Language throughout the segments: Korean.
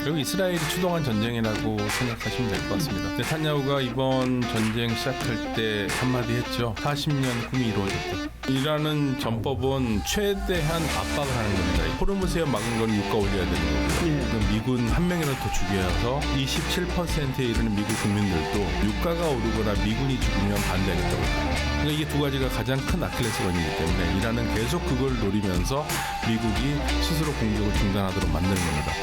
그리고 이스라엘이 추동한 전쟁이라고 생각하시면 될 것 같습니다. 네탄야후가 이번 전쟁 시작할 때 한마디 했죠. 40년 꿈이 이루어졌다. 이라는 전법은 최대한 압박을 하는 겁니다. 호르무즈에 막은 건 유가 올려야 되는 거고요. 미군 한 명이라도 더 죽여서 27%에 이르는 미국 국민들도 유가가 오르거나 미군이 죽으면 반대하겠다고 합니다. 그러니까 이게 두 가지가 가장 큰 아킬레스건이기 때문에 이란은 계속 그걸 노리면서 미국이 스스로 공격을 중단하도록 만드는 겁니다.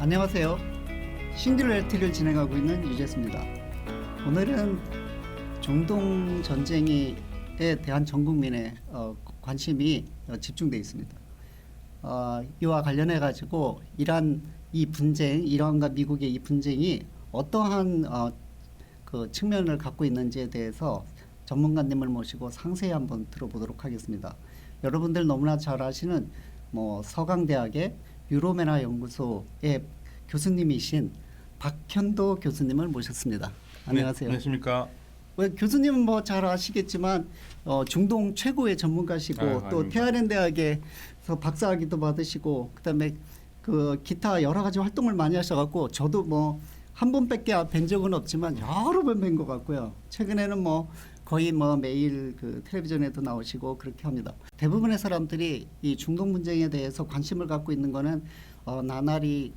안녕하세요. 싱글레티를 진행하고 있는 유재수입니다. 오늘은 중동 전쟁에 대한 전 국민의 관심이 집중되어 있습니다. 이와 관련해 가지고 이란과 미국의 이 분쟁이 어떠한 그 측면을 갖고 있는지에 대해서 전문가님을 모시고 상세히 한번 들어보도록 하겠습니다. 여러분들 너무나 잘 아시는 서강대학의 유로메나 연구소의 교수님이신 박현도 교수님을 모셨습니다. 안녕하세요. 네, 안녕하십니까. 교수님은 잘 아시겠지만 중동 최고의 전문가시고 또 테헤란 대학에서 박사학위도 받으시고 그다음에 그 기타 여러 가지 활동을 많이 하셔갖고 저도 한 번밖에 뵌 적은 없지만 여러 번 뵌 것 같고요. 최근에는 거의 매일 그 텔레비전에도 나오시고 그렇게 합니다. 대부분의 사람들이 이 중동 분쟁에 대해서 관심을 갖고 있는 거는 나날이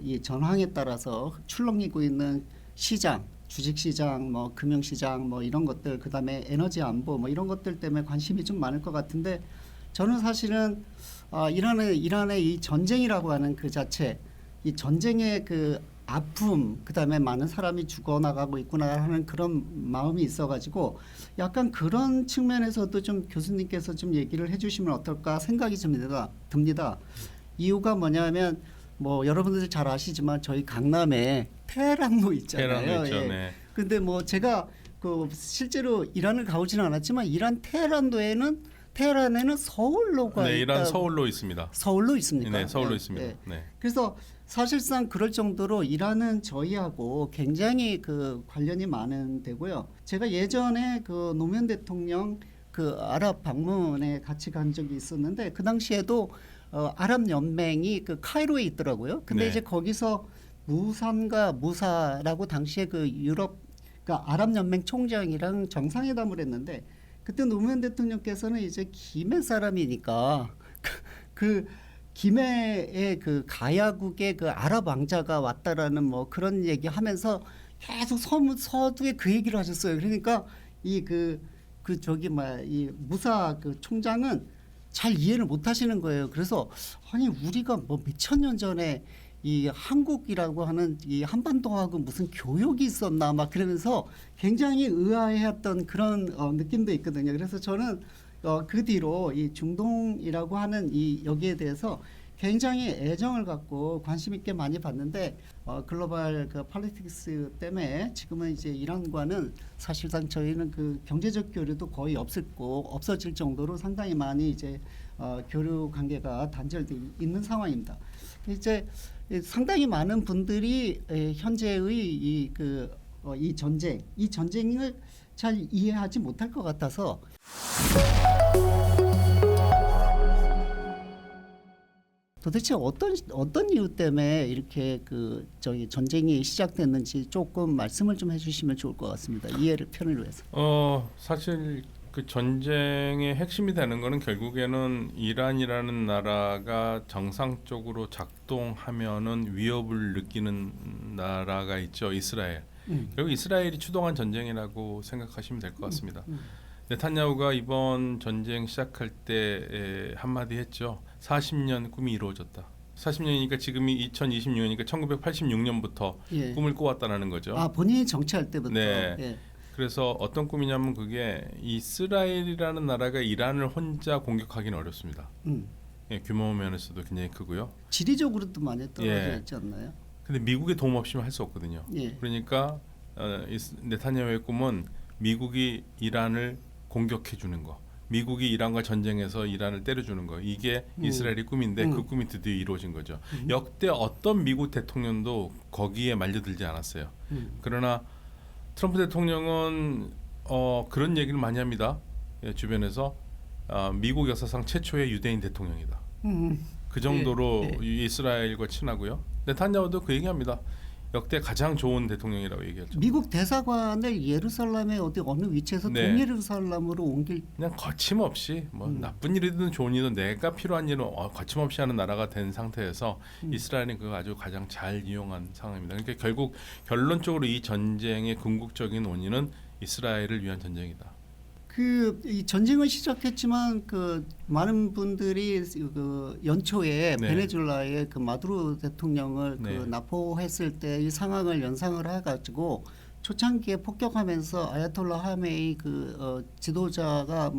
이 전황에 따라서 출렁이고 있는 시장, 주식시장, 금융시장, 이런 것들, 그 다음에 에너지 안보, 이런 것들 때문에 관심이 좀 많을 것 같은데 저는 사실은 이란의 이 전쟁이라고 하는 그 자체, 이 전쟁의 그 아픔, 그 다음에 많은 사람이 죽어나가고 있구나 하는 그런 마음이 있어가지고 약간 그런 측면에서도 좀 교수님께서 좀 얘기를 해주시면 어떨까 생각이 듭니다. 이유가 뭐냐면 여러분들 잘 아시지만 저희 강남에 테헤란로 있잖아요. 테헤란로 있죠. 네. 근데 제가 실제로 이란을 가보지는 않았지만 이란 테헤란에는 서울로가 네, 이란 서울로 있습니다. 서울로 있습니까? 네, 서울로 있습니다. 네. 네. 그래서 사실상 그럴 정도로 이란은 저희하고 굉장히 관련이 많은 데고요. 제가 예전에 노무현 대통령 아랍 방문에 같이 간 적이 있었는데 그 당시에도 아랍 연맹이 카이로에 있더라고요. 근데 네. 이제 거기서 무사라고 당시에 유럽 아랍 연맹 총장이랑 정상회담을 했는데 그때 노무현 대통령께서는 이제 김해 사람이니까 김해의 가야국의 아랍 왕자가 왔다라는 그런 얘기하면서 계속 서두에 그 얘기를 하셨어요. 그러니까 이 무사 총장은 잘 이해를 못 하시는 거예요. 그래서 아니 우리가 몇천 년 전에 이 한국이라고 하는 이 한반도하고 무슨 교역이 있었나 그러면서 굉장히 의아해했던 그런 느낌도 있거든요. 그래서 저는 그 뒤로 이 중동이라고 하는 여기에 대해서 굉장히 애정을 갖고 관심 있게 많이 봤는데 글로벌 폴리틱스 때문에 지금은 이제 이란과는 사실상 저희는 경제적 교류도 거의 없어질 정도로 상당히 많이 이제 교류 관계가 단절돼 있는 상황입니다. 이제 상당히 많은 분들이 현재의 이 전쟁을 잘 이해하지 못할 것 같아서 도대체 어떤 이유 때문에 이렇게 전쟁이 시작됐는지 조금 말씀을 좀 해주시면 좋을 것 같습니다. 이해를 편을 위해서. 사실 그 전쟁의 핵심이 되는 거는 결국에는 이란이라는 나라가 정상적으로 작동하면은 위협을 느끼는 나라가 있죠. 이스라엘. 결국 이스라엘이 추동한 전쟁이라고 생각하시면 될 것 같습니다. 네탄야후가 이번 전쟁 시작할 때 한마디 했죠. 40년 꿈이 이루어졌다. 40년이니까 지금이 2026년이니까 1986년부터 예. 꿈을 꾸었다는 거죠. 본인이 정치할 때부터. 네. 예. 그래서 어떤 꿈이냐면 그게 이스라엘이라는 나라가 이란을 혼자 공격하기는 어렵습니다. 예, 규모 면에서도 굉장히 크고요. 지리적으로도 많이 떨어져 있지 않나요? 근데 미국의 도움 없이는 할 수 없거든요. 예. 그러니까 네타냐후의 꿈은 미국이 이란을 공격해 주는 거. 미국이 이란과 전쟁해서 이란을 때려주는 거 이게 이스라엘의 꿈인데 그 꿈이 드디어 이루어진 거죠. 역대 어떤 미국 대통령도 거기에 말려들지 않았어요. 그러나 트럼프 대통령은 그런 얘기를 많이 합니다. 예, 주변에서 미국 역사상 최초의 유대인 대통령이다. 그 정도로 이스라엘과 친하고요. 네탄야후도 그 얘기합니다. 역대 가장 좋은 대통령이라고 얘기했죠. 미국 대사관을 예루살렘의 어느 위치에서 네. 동예루살렘으로 옮길 그냥 거침없이 뭐 나쁜 일이든 좋은 일이든 내가 필요한 일은 거침없이 하는 나라가 된 상태에서 이스라엘이 그거 아주 가장 잘 이용한 상황입니다. 그러니까 결국 결론적으로 이 전쟁의 궁극적인 원인은 이스라엘을 위한 전쟁이다. 이 전쟁을 시작했지만 그 많은 분들이 그 연초에 네. 베네수엘라의 그 마두로 대통령을 네. 그 납포했을 때 이 상황을 연상을 해가지고 초창기에 폭격하면서 아야톨라 하메이 지도자가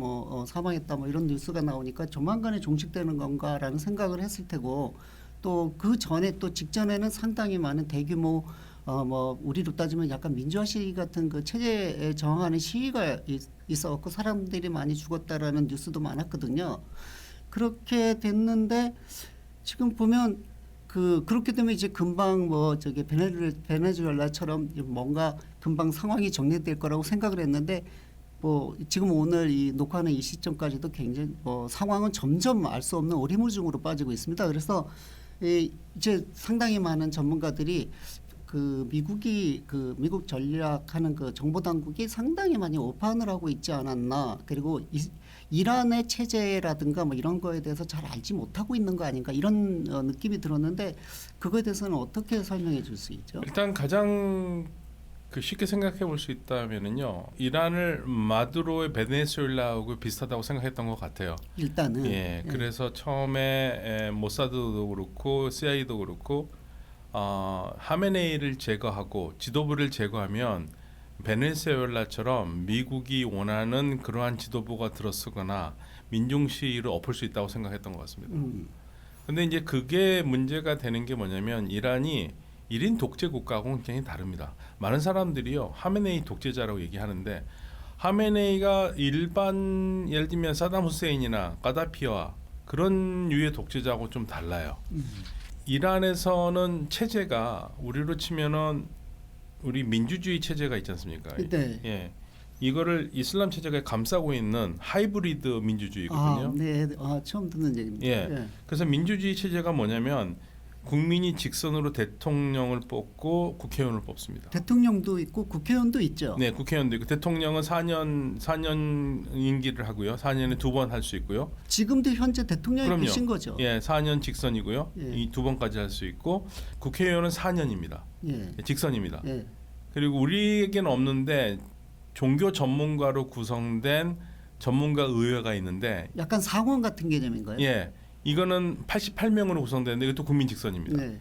사망했다 이런 뉴스가 나오니까 조만간에 종식되는 건가라는 생각을 했을 테고 또 그 전에 또 직전에는 상당히 많은 대규모 우리로 따지면 약간 민주화 시위 같은 그 체제에 저항하는 시위가 있었고 사람들이 많이 죽었다라는 뉴스도 많았거든요. 그렇게 됐는데 지금 보면 그렇게 되면 이제 금방 베네수엘라처럼 뭔가 금방 상황이 정리될 거라고 생각을 했는데 지금 오늘 이 녹화하는 이 시점까지도 굉장히 상황은 점점 알 수 없는 오리무중으로 빠지고 있습니다. 그래서 이제 상당히 많은 전문가들이 미국 전략하는 그 정보 당국이 상당히 많이 오판을 하고 있지 않았나. 그리고 이란의 체제라든가 이런 거에 대해서 잘 알지 못하고 있는 거 아닌가 이런 느낌이 들었는데 그거에 대해서는 어떻게 설명해 줄 수 있죠? 일단 가장 쉽게 생각해 볼 수 있다면은요. 이란을 마두로의 베네수엘라하고 비슷하다고 생각했던 것 같아요. 일단은. 예. 그래서 처음에 모사드도 그렇고 CIA도 그렇고 하메네이를 제거하고 지도부를 제거하면 베네수엘라처럼 미국이 원하는 그러한 지도부가 들어서거나 민중 시위를 엎을 수 있다고 생각했던 것 같습니다. 근데 이제 그게 문제가 되는 게 뭐냐면 이란이 1인 독재 국가하고는 굉장히 다릅니다. 많은 사람들이요 하메네이 독재자라고 얘기하는데 하메네이가 일반 예를 들면 사담 후세인이나 가다피와 그런 유의 독재자하고 좀 달라요. 이란에서는 체제가 우리로 치면은 우리 민주주의 체제가 있지 않습니까? 네. 예. 이거를 이슬람 체제가 감싸고 있는 하이브리드 민주주의거든요. 네. 처음 듣는 얘기입니다. 예. 그래서 민주주의 체제가 뭐냐면 국민이 직선으로 대통령을 뽑고 국회의원을 뽑습니다. 대통령도 있고 국회의원도 있죠. 네, 국회의원도 있고 대통령은 4년 임기를 하고요. 4년에 2번 할 수 있고요. 지금도 현재 대통령이 그럼요. 계신 거죠. 예, 4년 직선이고요. 예. 이 2번까지 할 수 있고 국회의원은 4년입니다. 예. 직선입니다. 예. 그리고 우리에게는 없는데 종교 전문가로 구성된 전문가 의회가 있는데 약간 상원 같은 개념인가요? 예. 이거는 88명으로 구성되는데 이것도 국민 직선입니다. 네.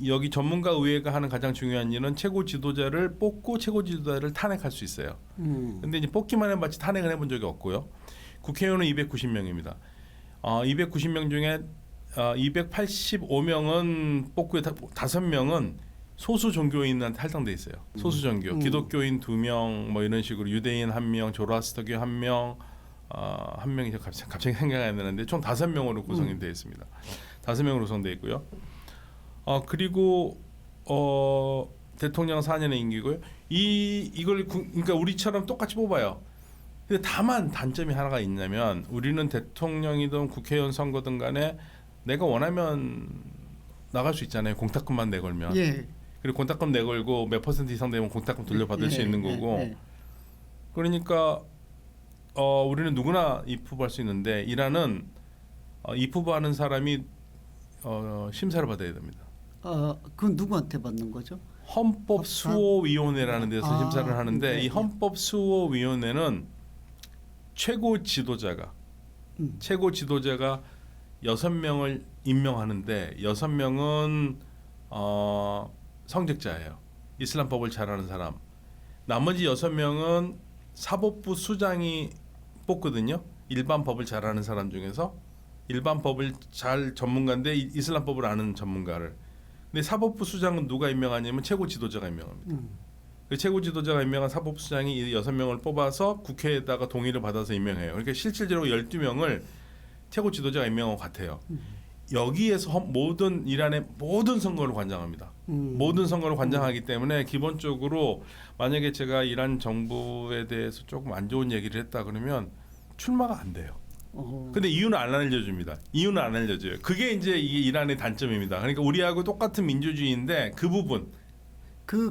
여기 전문가 의회가 하는 가장 중요한 일은 최고 지도자를 뽑고 최고 지도자를 탄핵할 수 있어요. 근데 이제 뽑기만 해봤지 탄핵을 해본 적이 없고요. 국회의원은 290명입니다. 290명 중에 285명은 뽑고 5명은 소수 종교인한테 할당돼 있어요. 소수 종교, 기독교인 2명, 이런 식으로 유대인 1명, 조로아스터교 1명, 한 명이 갑자기 생각이 안 나는데 총 5명으로 구성이 되어 있습니다. 5명으로 구성되어 있고요. 그리고 대통령 4년의 임기고요. 이걸 그러니까 우리처럼 똑같이 뽑아요. 근데 다만 단점이 하나가 있냐면 우리는 대통령이든 국회의원 선거든 간에 내가 원하면 나갈 수 있잖아요. 공탁금만 내걸면. 예. 그리고 공탁금 내걸고 몇 % 이상 되면 공탁금 돌려받을 수 있는 거고. 예. 그러니까 우리는 누구나 입후보할 수 있는데 이란은 입후보하는 사람이 심사를 받아야 됩니다. 그건 누구한테 받는 거죠? 헌법수호위원회라는 데서 심사를 하는데 네, 이 헌법수호위원회는 최고 지도자가 6명을 임명하는데 6명은 성직자예요. 이슬람법을 잘 아는 사람. 나머지 6명은 사법부 수장이 뽑거든요. 일반 법을 잘 아는 사람 중에서 일반 법을 잘 전문가인데 이슬람법을 아는 전문가를. 근데 사법부 수장은 누가 임명하냐면 최고 지도자가 임명합니다. 그 최고 지도자가 임명한 사법부장이 이 6명을 뽑아서 국회에다가 동의를 받아서 임명해요. 그러니까 실질적으로 12명을 최고 지도자가 임명한 것 같아요. 여기에서 모든 이란의 모든 선거를 관장합니다. 모든 선거를 관장하기 때문에 기본적으로 만약에 제가 이란 정부에 대해서 조금 안 좋은 얘기를 했다 그러면 출마가 안 돼요. 근데 이유는 안 알려줍니다. 이유는 안 알려줘요. 그게 이제 이게 이란의 단점입니다. 그러니까 우리하고 똑같은 민주주의인데 그 부분.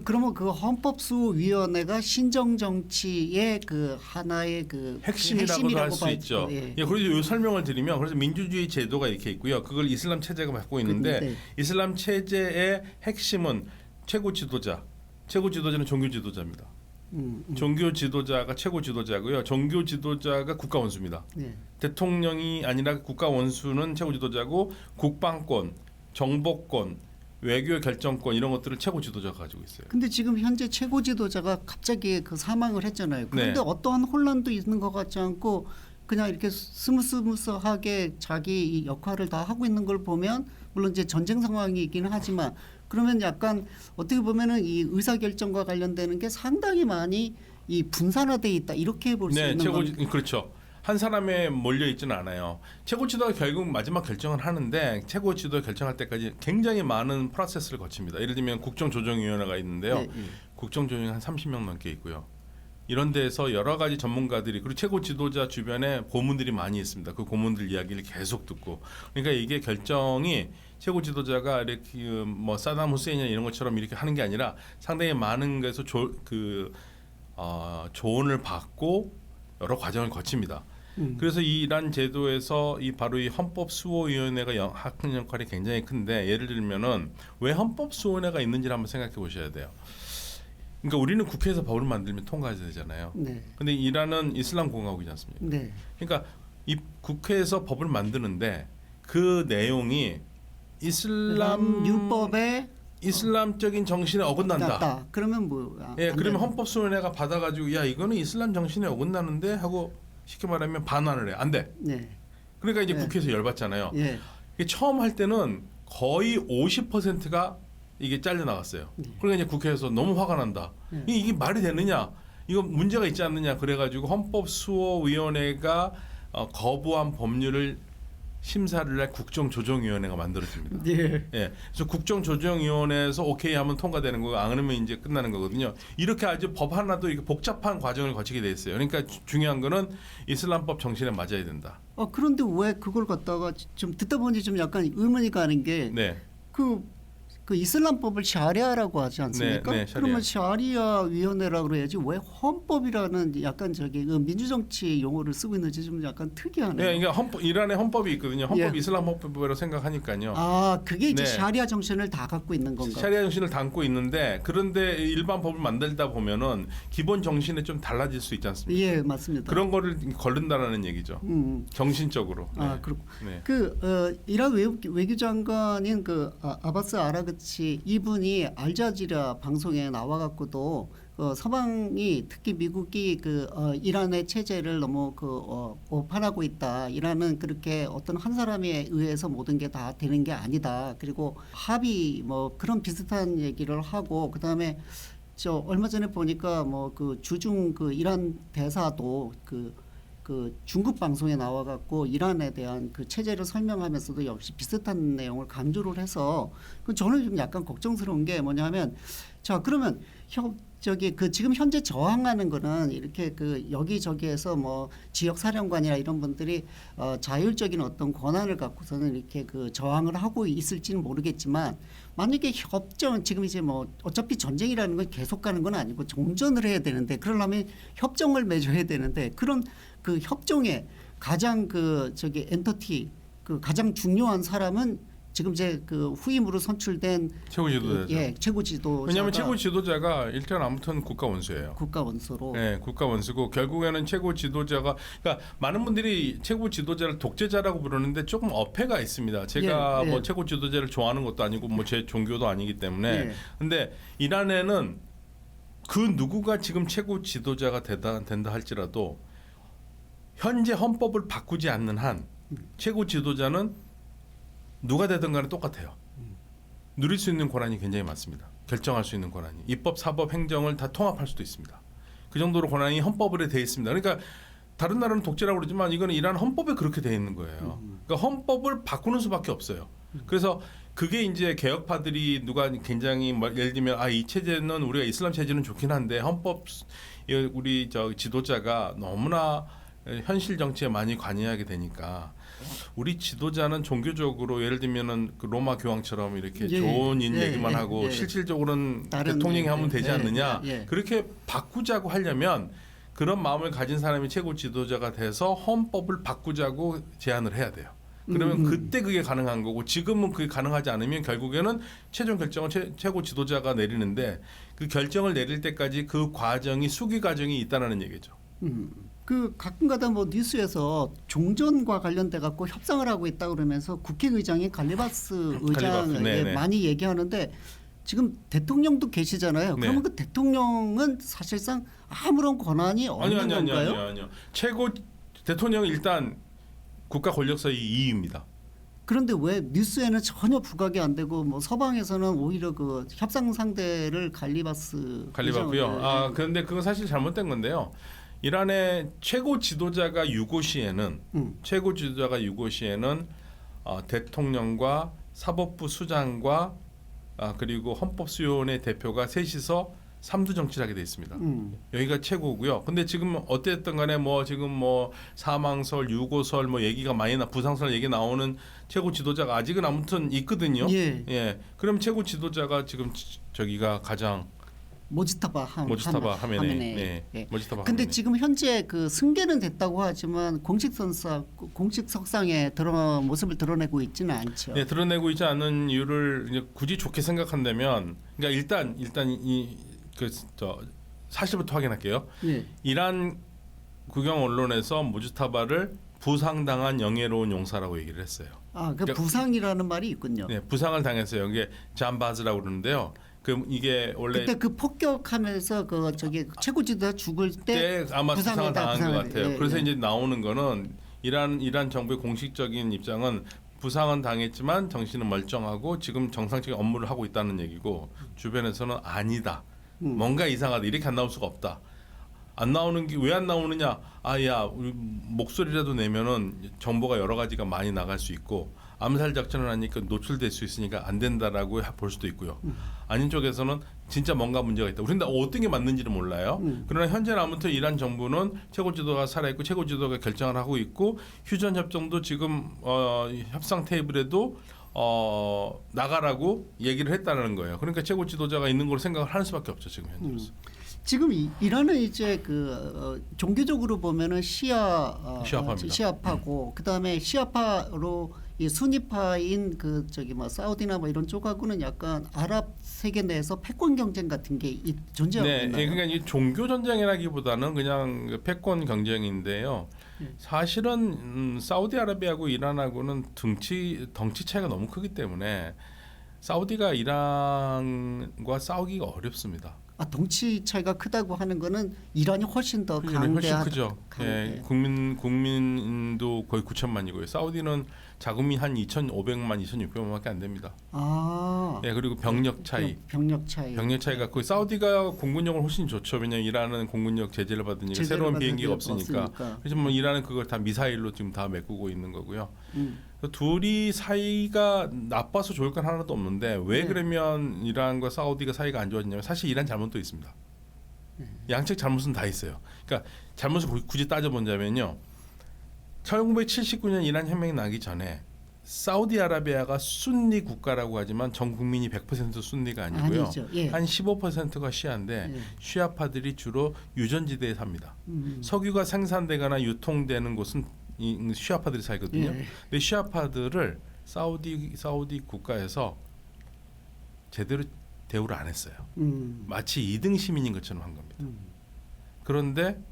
그러면 그 헌법수호위원회가 신정 정치의 그 하나의 그 핵심이라고도 할 수 봐야죠. 있죠. 예. 예, 그래서 이 설명을 드리면 그래서 민주주의 제도가 이렇게 있고요. 그걸 이슬람 체제가 갖고 있는데 네. 이슬람 체제의 핵심은 최고 지도자. 최고 지도자는 종교 지도자입니다. 종교 지도자가 최고 지도자고요. 종교 지도자가 국가 원수입니다. 네. 대통령이 아니라 국가 원수는 최고 지도자고 국방권, 정보권, 외교 결정권 이런 것들을 최고 지도자가 가지고 있어요. 근데 지금 현재 최고 지도자가 갑자기 그 사망을 했잖아요. 그런데 네. 어떠한 혼란도 있는 것 같지 않고 그냥 이렇게 스무스무스하게 자기 이 역할을 다 하고 있는 걸 보면 물론 이제 전쟁 상황이긴 하지만 그러면 약간 어떻게 보면은 이 의사결정과 관련되는 게 상당히 많이 이 분산화돼 있다 이렇게 볼 수 네, 있는 최고 겁니다. 그렇죠. 한 사람에 몰려 있지는 않아요. 최고 지도가 결국 마지막 결정을 하는데 최고 지도가 결정할 때까지 굉장히 많은 프로세스를 거칩니다. 예를 들면 국정조정위원회가 있는데요. 네, 네. 국정조정이 한 30명 넘게 있고요. 이런 데서 여러 가지 전문가들이 그리고 최고 지도자 주변에 고문들이 많이 있습니다. 그 고문들 이야기를 계속 듣고 그러니까 이게 결정이 최고 지도자가 이렇게 뭐 사담 후세인이나 이런 것처럼 이렇게 하는 게 아니라 상당히 많은 것에서 조언을 받고 여러 과정을 거칩니다. 그래서 이 이란 제도에서 이 바로 이 헌법수호위원회가 하는 역할이 굉장히 큰데 예를 들면은 왜 헌법수호위원회가 있는지를 한번 생각해 보셔야 돼요. 그러니까 우리는 국회에서 법을 만들면 통과해야 되잖아요. 네. 근데 이란은 이슬람 공화국이지 않습니까? 네. 그러니까 이 국회에서 법을 만드는데 그 내용이 이슬람 율법에 이슬람적인 정신에 어긋난다. 났다. 그러면 뭐 예, 그러면 헌법수호위원회가 받아가지고 야 이거는 이슬람 정신에 어긋나는데 하고 쉽게 말하면 반환을 해. 안 돼. 네. 그러니까 이제 네. 국회에서 열받잖아요. 예. 이게 처음 할 때는 거의 50%가 이게 잘려 나갔어요. 그러니까 이제 국회에서 너무 화가 난다. 네. 이게 말이 되느냐? 이거 문제가 있지 않느냐? 그래가지고 헌법수호위원회가 거부한 법률을 심사를 할 국정조정위원회가 만들어집니다. 예. 예, 그래서 국정조정위원회에서 오케이 하면 통과되는 거고 안 하면 이제 끝나는 거거든요. 이렇게 아주 법 하나도 이렇게 복잡한 과정을 거치게 돼 있어요. 그러니까 중요한 거는 이슬람법 정신에 맞아야 된다. 그런데 왜 그걸 갖다가 좀 듣다 보니 좀 약간 의문이 가는 게 네, 그 이슬람법을 샤리아라고 하지 않습니까? 네, 샤리아. 그러면 샤리아 위원회라고 그래야지 왜 헌법이라는 약간 저기 그 민주정치 용어를 쓰고 있는지 좀 약간 특이하네요. 네, 그러니까 이란에 헌법이 있거든요. 헌법 예. 이슬람 헌법이라고 생각하니까요. 그게 이제 네. 샤리아 정신을 다 갖고 있는 건가? 샤리아 정신을 담고 있는데 그런데 일반 법을 만들다 보면은 기본 정신에 좀 달라질 수 있지 않습니까? 예, 맞습니다. 그런 거를 거른다라는 얘기죠. 정신적으로. 네. 그렇고 네. 이란 외교장관인 아바스 아라그치 이분이 알자지라 방송에 나와갖고도 서방이 특히 미국이 이란의 체제를 너무 오판하고 있다. 이란은 그렇게 어떤 한 사람에 의해서 모든 게 다 되는 게 아니다. 그리고 합의 뭐 그런 비슷한 얘기를 하고 그다음에 저 얼마 전에 보니까 뭐 주중 이란 대사도 중국 방송에 나와갖고 이란에 대한 그 체제를 설명하면서도 역시 비슷한 내용을 강조를 해서 저는 좀 약간 걱정스러운 게 뭐냐면 자 그러면 지금 현재 저항하는 거는 이렇게 여기저기에서 뭐 지역 사령관이나 이런 분들이 자율적인 어떤 권한을 갖고서는 이렇게 저항을 하고 있을지는 모르겠지만 만약에 협정 지금 이제 뭐 어차피 전쟁이라는 건 계속 가는 건 아니고 종전을 해야 되는데 그러려면 협정을 맺어야 되는데 그런 협정에 가장 엔터티 가장 중요한 사람은 지금 이제 후임으로 선출된 최고 지도자죠. 최고 지도자. 왜냐하면 최고 지도자가 일단 아무튼 국가 원수예요. 국가 원수로. 네, 국가 원수고 결국에는 최고 지도자가 그러니까 많은 분들이 최고 지도자를 독재자라고 부르는데 조금 어폐가 있습니다. 제가 뭐 최고 지도자를 좋아하는 것도 아니고 뭐 제 종교도 아니기 때문에. 근데 이란에는 그 누구가 지금 최고 지도자가 된다 할지라도 현재 헌법을 바꾸지 않는 한 최고 지도자는 누가 되든 간에 똑같아요. 누릴 수 있는 권한이 굉장히 많습니다. 결정할 수 있는 권한이 입법, 사법, 행정을 다 통합할 수도 있습니다. 그 정도로 권한이 헌법으로 되어 있습니다. 그러니까 다른 나라는 독재라고 그러지만 이거는 이란 헌법에 그렇게 되어 있는 거예요. 그러니까 헌법을 바꾸는 수밖에 없어요. 그래서 그게 이제 개혁파들이 누가 굉장히 예를 들면 이 체제는 우리가 이슬람 체제는 좋긴 한데 헌법 우리 지도자가 너무나 현실 정치에 많이 관여하게 되니까 우리 지도자는 종교적으로 예를 들면은 그 로마 교황처럼 이렇게 좋은 일 얘기만 하고 실질적으로는 대통령이 하면 되지 않느냐 그렇게 바꾸자고 하려면 그런 마음을 가진 사람이 최고 지도자가 돼서 헌법을 바꾸자고 제안을 해야 돼요. 그러면 그때 그게 가능한 거고 지금은 그게 가능하지 않으면 결국에는 최종 결정은 최고 지도자가 내리는데 그 결정을 내릴 때까지 그 과정이 수기 과정이 있다는 얘기죠. 그 가끔가다 뭐 뉴스에서 종전과 관련돼 갖고 협상을 하고 있다 그러면서 국회의장이 갈리바스 의장을 많이 얘기하는데 지금 대통령도 계시잖아요. 네. 그러면 그 대통령은 사실상 아무런 권한이 없는 건가요? 아니요. 최고 대통령은 일단 국가 권력서의 2위입니다. 그런데 왜 뉴스에는 전혀 부각이 안 되고 뭐 서방에서는 오히려 그 협상 상대를 갈리바고요. 그런데 그건 사실 잘못된 건데요. 이란의 최고 지도자가 유고시에는 대통령과 사법부 수장과 그리고 헌법수요원의 대표가 셋이서 삼두 정치를 하게 돼 있습니다. 여기가 최고고요. 근데 지금 어땠든 간에 지금 사망설, 유고설 얘기가 많이 부상설 얘기 나오는 최고 지도자가 아직은 아무튼 있거든요. 예. 그럼 최고 지도자가 지금 저기가 가장 모지타바 하메네. 근데 지금 현재 그 승계는 됐다고 하지만 공식 석상에 모습을 드러내고 있지는 않죠. 네, 드러내고 있지 않은 이유를 이제 굳이 좋게 생각한다면, 그러니까 일단 사실부터 확인할게요. 이란 국영 언론에서 모지타바를 부상당한 영예로운 용사라고 얘기를 했어요. 그러니까 부상이라는 말이 있군요. 네, 부상을 당했어요. 이게 잠바즈라고 그러는데요. 이게 원래 그때 그 폭격하면서 최고 지도자 죽을 때 아마 부상을 당한 것 같아요. 그래서 이제 나오는 거는 이란 정부의 공식적인 입장은 부상은 당했지만 정신은 멀쩡하고 지금 정상적인 업무를 하고 있다는 얘기고 주변에서는 아니다. 뭔가 이상하다. 이렇게 안 나올 수가 없다. 안 나오는 게 왜 안 나오느냐? 우리 목소리라도 내면은 정보가 여러 가지가 많이 나갈 수 있고 암살 작전을 하니까 노출될 수 있으니까 안 된다라고 볼 수도 있고요. 아닌 쪽에서는 진짜 뭔가 문제가 있다. 우리는 어떤 게 맞는지를 몰라요. 그러나 현재는 아무튼 이란 정부는 최고 지도가 살아있고 최고 지도가 결정을 하고 있고 휴전 협정도 지금 협상 테이블에도 나가라고 얘기를 했다는 거예요. 그러니까 최고 지도자가 있는 걸 생각을 하는 수밖에 없죠. 지금 현재로서. 지금 이란은 이제 종교적으로 보면은 시아파입니다. 시아파고 그다음에 시아파로 이 수니파인 사우디나 이런 쪽하고는 약간 아랍 세계 내에서 패권 경쟁 같은 게 존재하고 있나요? 그러니까 이 종교 전쟁이라기보다는 그냥 패권 경쟁인데요. 사실은 사우디아라비아하고 이란하고는 덩치 차이가 너무 크기 때문에 사우디가 이란과 싸우기가 어렵습니다. 덩치 차이가 크다고 하는 거는 이란이 훨씬 더 훨씬 크죠. 국민도 거의 9천만이고요. 사우디는 자국민 한 2,500만, 2,600만밖에 안 됩니다. 그리고 병력 차이가 그 사우디가 공군력을 훨씬 좋죠. 왜냐하면 이란은 공군력 제재를 받으니까 새로운 비행기가 없으니까. 그래서 이란은 그걸 다 미사일로 지금 다 메꾸고 있는 거고요. 둘이 사이가 나빠서 좋을 건 하나도 없는데 왜 그러면 이란과 사우디가 사이가 안 좋아지냐면 사실 이란 잘못도 있습니다. 양측 잘못은 다 있어요. 그러니까 잘못을 굳이 따져보자면요. 1979년 이란 혁명이 나기 전에 사우디아라비아가 순니 국가라고 하지만 전 국민이 100% 순니가 아니고요. 한 15%가 시아인데 시아파들이 주로 유전지대에 삽니다. 석유가 생산되거나 유통되는 곳은 시아파들이 살거든요. 근데 시아파들을 사우디 국가에서 제대로 대우를 안 했어요. 마치 2등 시민인 것처럼 한 겁니다. 그런데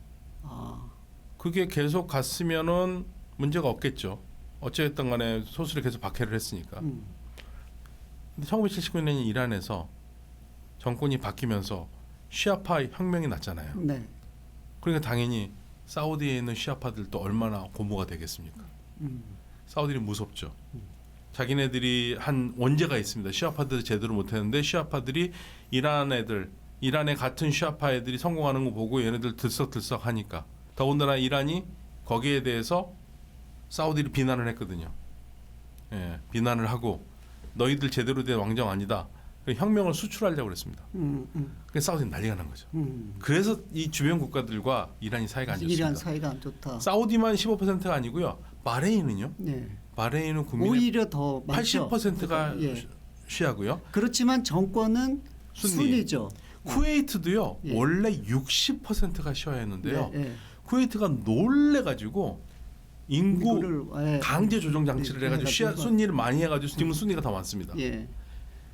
그게 계속 갔으면은 문제가 없겠죠. 어쨌든 간에 소수를 계속 박해를 했으니까. 근데 1979년에 이란에서 정권이 바뀌면서 시아파 혁명이 났잖아요. 그러니까 당연히 사우디에 있는 시아파들도 얼마나 고무가 되겠습니까? 사우디는 무섭죠. 자기네들이 한 원죄가 있습니다. 시아파들 제대로 못했는데 시아파들이 이란의 같은 시아파 애들이 성공하는 거 보고 얘네들 들썩들썩하니까 더군다나 이란이 거기에 대해서 사우디를 비난을 했거든요. 예, 비난을 하고 너희들 제대로 된 왕정 아니다. 혁명을 수출하려고 그랬습니다. 그래서 사우디는 난리가 난 거죠. 그래서 이 주변 국가들과 이란이 사이가 안 좋습니다. 이란 사이가 안 좋다. 사우디만 15%가 아니고요. 바레인은요. 네. 바레인은 국민의 오히려 더 많죠. 80%가 예. 시아고요. 그렇지만 정권은 순니. 순니죠. 쿠웨이트도요. 예. 원래 60%가 시아였는데요. 예, 예. 쿠웨이트가 놀래가지고 인구 미국을, 예. 강제 조정 장치를 해가지고 시아 해가지고. 순니를 많이 해가지고 지금은 순니가 더 많습니다. 예.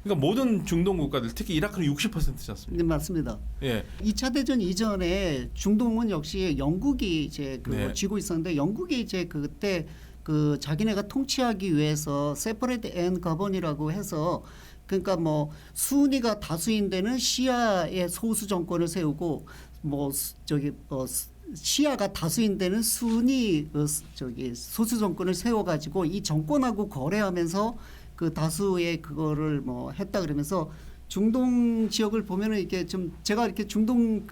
그러니까 모든 중동 국가들 특히 이라크는 60%지 않습니까? 네, 맞습니다. 예. 2차 대전 이전에 중동은 역시 영국이 이제 네. 쥐고 있었는데 영국이 이제 그때 그 자기네가 통치하기 위해서 세퍼레이트 앤 가번이라고 해서 그러니까 뭐 순위가 다수인 데는 시아의 소수 정권을 세우고 뭐 시아가 다수인 데는 순위 소수 정권을 세워가지고 이 정권하고 거래하면서 그 다수의 그거를 뭐 했다 그러면서 중동 지역을 보면은 이게 좀 제가 이렇게 중동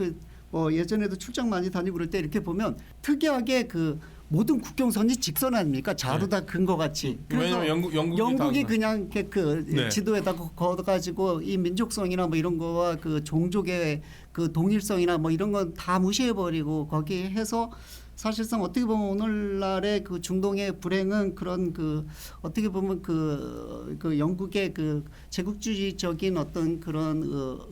예전에도 출장 많이 다니고 그럴 때 이렇게 보면 특이하게 그 모든 국경선이 직선 아닙니까? 자루다 근거 같이. 왜냐면 영국이 그냥 이렇게 그 네. 지도에다 걸어가지고 이 민족성이나 뭐 이런 거와 그 종족의 그 동일성이나 뭐 이런 건 다 무시해버리고 거기에 해서 사실상 어떻게 보면 오늘날의 그 중동의 불행은 그런 그 어떻게 보면 그 영국의 그 제국주의적인 어떤 그런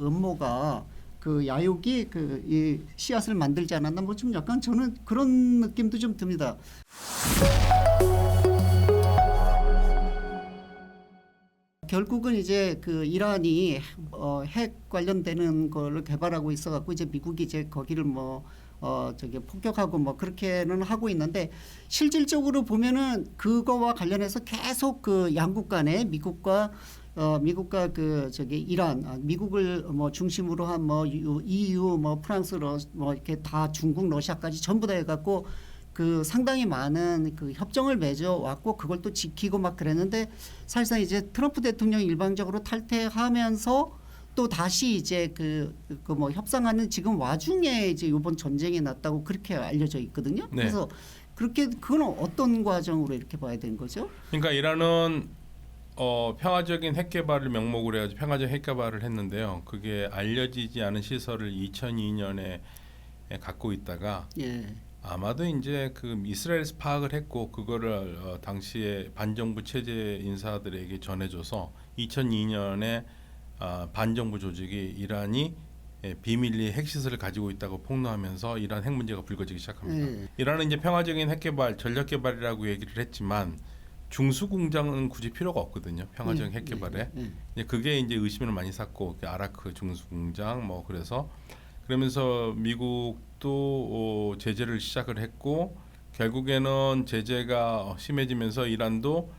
음모가 그 야욕이 이 씨앗을 만들지 않았나 뭐 좀 약간 저는 그런 느낌도 좀 듭니다. 결국은 이제 그 이란이 핵 관련되는 거를 개발하고 있어갖고 이제 미국이 이제 거기를 폭격하고 뭐 그렇게는 하고 있는데 실질적으로 보면은 그거와 관련해서 계속 그 양국 간에 미국과 이란, 미국을 뭐 중심으로 한 뭐 EU, 뭐 프랑스, 뭐 이렇게 다 중국, 러시아까지 전부 다 해갖고 그 상당히 많은 그 협정을 맺어 왔고 그걸 또 지키고 막 그랬는데 사실상 이제 트럼프 대통령이 일방적으로 탈퇴하면서 또 다시 이제 뭐 협상하는 지금 와중에 이제 이번 전쟁이 났다고 그렇게 알려져 있거든요. 네. 그래서 그건 어떤 과정으로 이렇게 봐야 되는 거죠? 그러니까 이란은 평화적인 핵 개발을 명목으로 해가지고 평화적 핵 개발을 했는데요. 그게 알려지지 않은 시설을 2002년에 갖고 있다가 예. 아마도 이제 그 이스라엘에서 파악을 했고 그거를 당시에 반정부 체제 인사들에게 전해줘서 2002년에 반정부 조직이 이란이 비밀리 핵시설을 가지고 있다고 폭로하면서 이란 핵 문제가 불거지기 시작합니다. 이란은 이제 평화적인 핵 개발, 전력 개발이라고 얘기를 했지만 중수 공장은 굳이 필요가 없거든요. 평화적인 핵 개발에. 그게 이제 의심을 많이 샀고 아라크 중수 공장 뭐 그러면서 미국도 제재를 시작을 했고 결국에는 제재가 심해지면서 이란도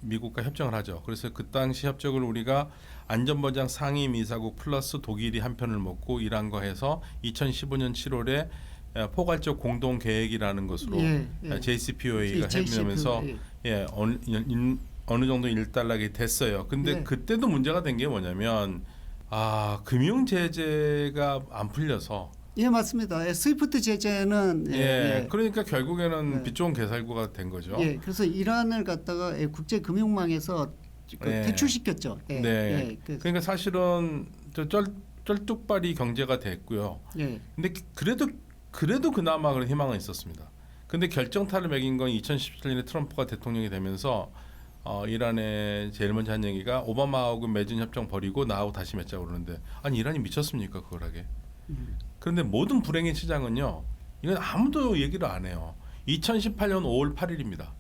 미국과 협정을 하죠. 그래서 그 당시 협정을 우리가 안전보장 상임이사국 플러스 독일이 한 편을 먹고 이란과 해서 2015년 7월에 포괄적 공동 계획이라는 것으로 JCPOA가 해면서 어느 정도 일단락이 됐어요. 근데 그때도 문제가 된 게 뭐냐면 금융 제재가 안 풀려서 예, 맞습니다. 스위프트 제재는 그러니까 결국에는 빛 좋은 개살구가 된 거죠. 예, 그래서 이란을 갖다가 국제 금융망에서 퇴출시켰죠. 그러니까 사실은 쩔뚝발이 경제가 됐고요. 근데 그래도 그나마 그런 희망은 있었습니다. 근데 결정타를 매긴 건 2017년에 트럼프가 대통령이 되면서 이란의 제일 먼저 한 얘기가 오바마하고 맺은 협정 버리고 나하고 다시 맺자고 그러는데 아니 이란이 미쳤습니까 그걸 하게. 그런데 모든 불행의 시작은요. 이건 아무도 얘기를 안 해요. 2018년 5월 8일입니다.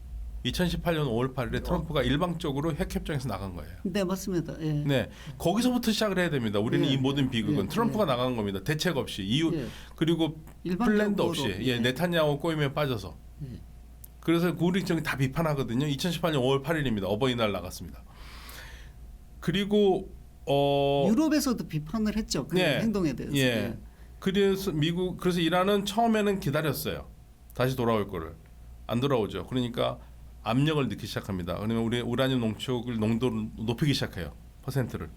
2018년 5월 8일에 트럼프가 일방적으로 핵협정에서 나간 거예요. 네, 맞습니다. 네, 거기서부터 시작을 해야 됩니다. 우리는 이 모든 비극은 트럼프가 나간 겁니다. 대책 없이 이유 그리고 플랜도 없이 네타냐후 꼬임에 빠져서. 그래서 우리 저기 다 비판하거든요. 2018년 5월 8일입니다. 어버이날 나갔습니다. 그리고 유럽에서도 비판을 했죠. 그 행동에 대해서. 그래서 이란은 처음에는 기다렸어요. 다시 돌아올 거를 안 돌아오죠. 그러니까 압력을 넣기 시작합니다. 그러면 우리 우라늄 농축을 농도를 높이기 시작해요. 퍼센트를.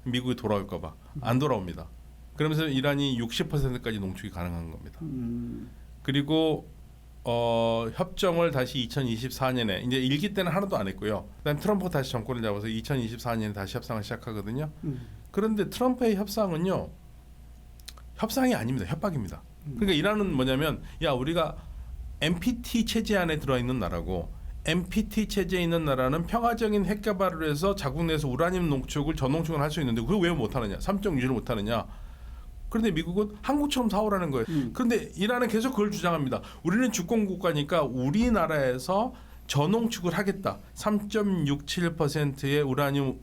미국이 돌아올까 봐. 안 돌아옵니다. 그러면서 이란이 60%까지 농축이 가능한 겁니다. 그리고 협정을 다시 2024년에 이제 1기 때는 하나도 안 했고요. 그다음 트럼프가 다시 정권을 잡아서 2024년에 다시 협상을 시작하거든요. 그런데 트럼프의 협상은요. 협상이 아닙니다. 협박입니다. 그러니까 이란은 뭐냐면 야 우리가 NPT 체제 안에 들어있는 나라고 NPT 체제에 있는 나라는 평화적인 핵 개발을 해서 자국 내에서 우라늄 농축을 전농축을 할 수 있는데 그걸 왜 못하느냐? 3종 유지를 못하느냐? 그런데 미국은 한국처럼 사오라는 거예요. 그런데 이란은 계속 그걸 주장합니다. 우리는 주권 국가니까 우리나라에서 전농축을 하겠다. 3.67%의 우라늄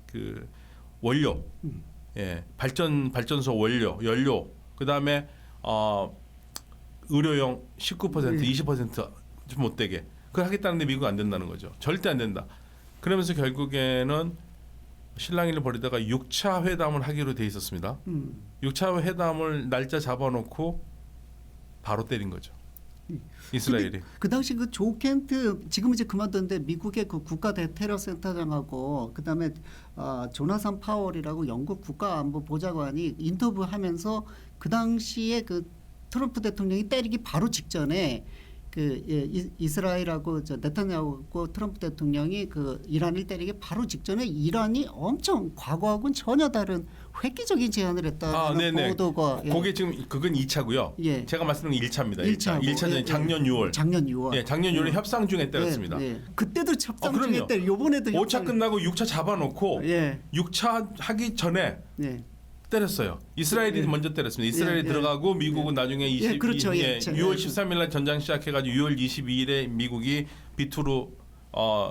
그 원료, 예, 발전소 원료, 연료, 그 다음에 의료용 19%, 20%좀 못되게 그걸 하겠다는데 미국은 안 된다는 거죠. 절대 안 된다. 그러면서 결국에는 실랑이를 벌이다가 6차 회담을 하기로 돼 있었습니다. 6차 회담을 날짜 잡아놓고 바로 때린 거죠. 이스라엘이. 그 당시 그 조 켄트 지금 이제 그만뒀는데 미국의 그 국가 테러 센터장하고 그다음에 조나산 파월이라고 영국 국가안보 보좌관이 인터뷰하면서 그 당시에 그 트럼프 대통령이 때리기 바로 직전에 그 이스라엘하고 네타냐후하고 트럼프 대통령이 그 이란을 때리기 바로 직전에 이란이 엄청 과거하고는 전혀 다른 획기적인 제안을 했다는 보도가 그게 지금 그건 2차고요. 예. 제가 말씀드린 건 1차입니다. 1차는 예, 작년 6월. 작년 6월. 예, 작년 6월에 협상 중에 때렸습니다. 그때도 협상 중에 때려. 요번에도 5차 끝나고 6차 잡아놓고 6차 하기 전에 때렸어요. 이스라엘이 먼저 때렸습니다. 이스라엘이 들어가고 미국은 나중에 6월 13일 날 전장 시작해가지고 6월 22일에 미국이 B2로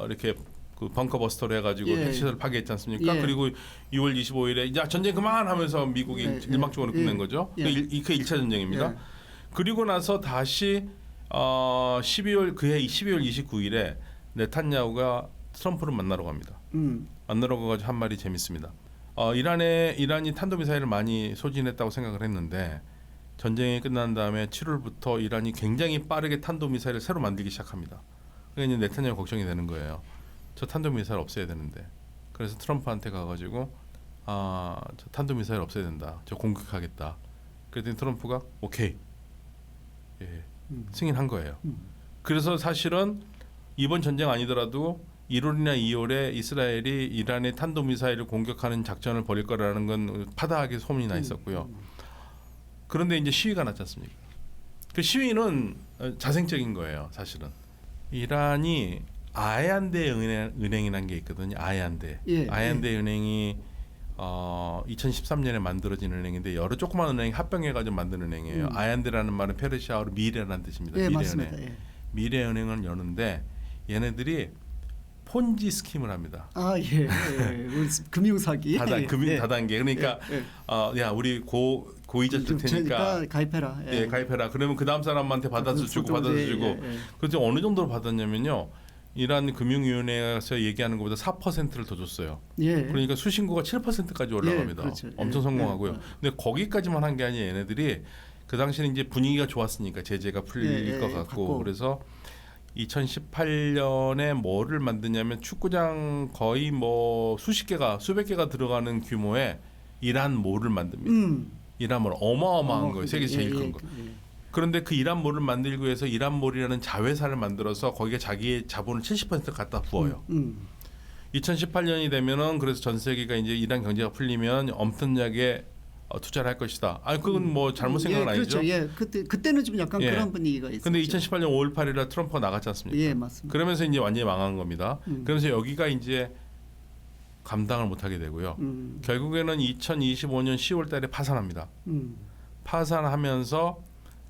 이렇게 그 벙커 버스터를 해가지고 핵시설 파괴했지 않습니까? 그리고 6월 25일에 야 전쟁 그만하면서 미국이 일방적으로 끝낸 거죠. 그 1차 전쟁입니다. 그리고 나서 다시 12월 29일에 네탄야후가 트럼프를 만나러 갑니다. 만나러 가가지고 한 말이 재밌습니다. 이란이 탄도미사일을 많이 소진했다고 생각을 했는데 전쟁이 끝난 다음에 7월부터 이란이 굉장히 빠르게 탄도미사일을 새로 만들기 시작합니다. 그러니까 이제 네타냐후 걱정이 되는 거예요. 저 탄도미사일 없애야 되는데. 그래서 트럼프한테 가가지고 저 탄도미사일 없애야 된다. 저 공격하겠다. 그랬더니 트럼프가 오케이. 승인한 거예요. 그래서 사실은 이번 전쟁 아니더라도 1월이나 2월에 이스라엘이 이란의 탄도미사일을 공격하는 작전을 벌일 거라는 건 파다하게 소문이 나 있었고요. 그런데 이제 시위가 났지 않습니까? 그 시위는 자생적인 거예요, 사실은. 이란이 아얀데 은행이라는 게 있거든요. 아얀데. 아얀데 은행이 2013년에 만들어진 은행인데 여러 조그만 은행이 합병해가지고 만든 은행이에요. 아얀데라는 말은 페르시아어로 미래라는 뜻입니다. 미래은행. 미래은행을 여는데 얘네들이 폰지 스킴을 합니다. 우리 금융 사기. 다단계. 그러니까 야 우리 고이자 줄 테니까 가입해라. 가입해라. 그러면 그 다음 사람한테 받아서 주고. 그래서 어느 정도로 받았냐면요. 이란 금융위원회에서 얘기하는 것보다 4%를 더 줬어요. 그러니까 수신고가 7%까지 올라갑니다. 그렇죠. 엄청 성공하고요. 근데 거기까지만 한 게 아니에요. 얘네들이 그 당시에는 이제 분위기가 좋았으니까 제재가 풀릴 것 같고 그래서 2018년에 뭐를 만드냐면 축구장 거의 뭐 수십 개가 수백 개가 들어가는 규모의 이란몰을 만듭니다. 이란몰 어마어마한 거예요. 세계 제일 큰 거. 그런데 그 이란몰을 만들기 위해서 이란몰이라는 자회사를 만들어서 거기에 자기의 자본을 70% 갖다 부어요. 2018년이 되면은 그래서 전 세계가 이제 이란 경제가 풀리면 엄청나게 투자를 할 것이다. 그건 뭐 잘못 생각은 아니죠. 그렇죠. 그때는 좀 약간 그런 분위기가 있었죠. 근데 2018년 5월 8일에 트럼프가 나갔지 않습니까? 맞습니다. 그러면서 이제 완전히 망한 겁니다. 그러면서 여기가 이제 감당을 못하게 되고요. 결국에는 2025년 10월달에 파산합니다. 파산하면서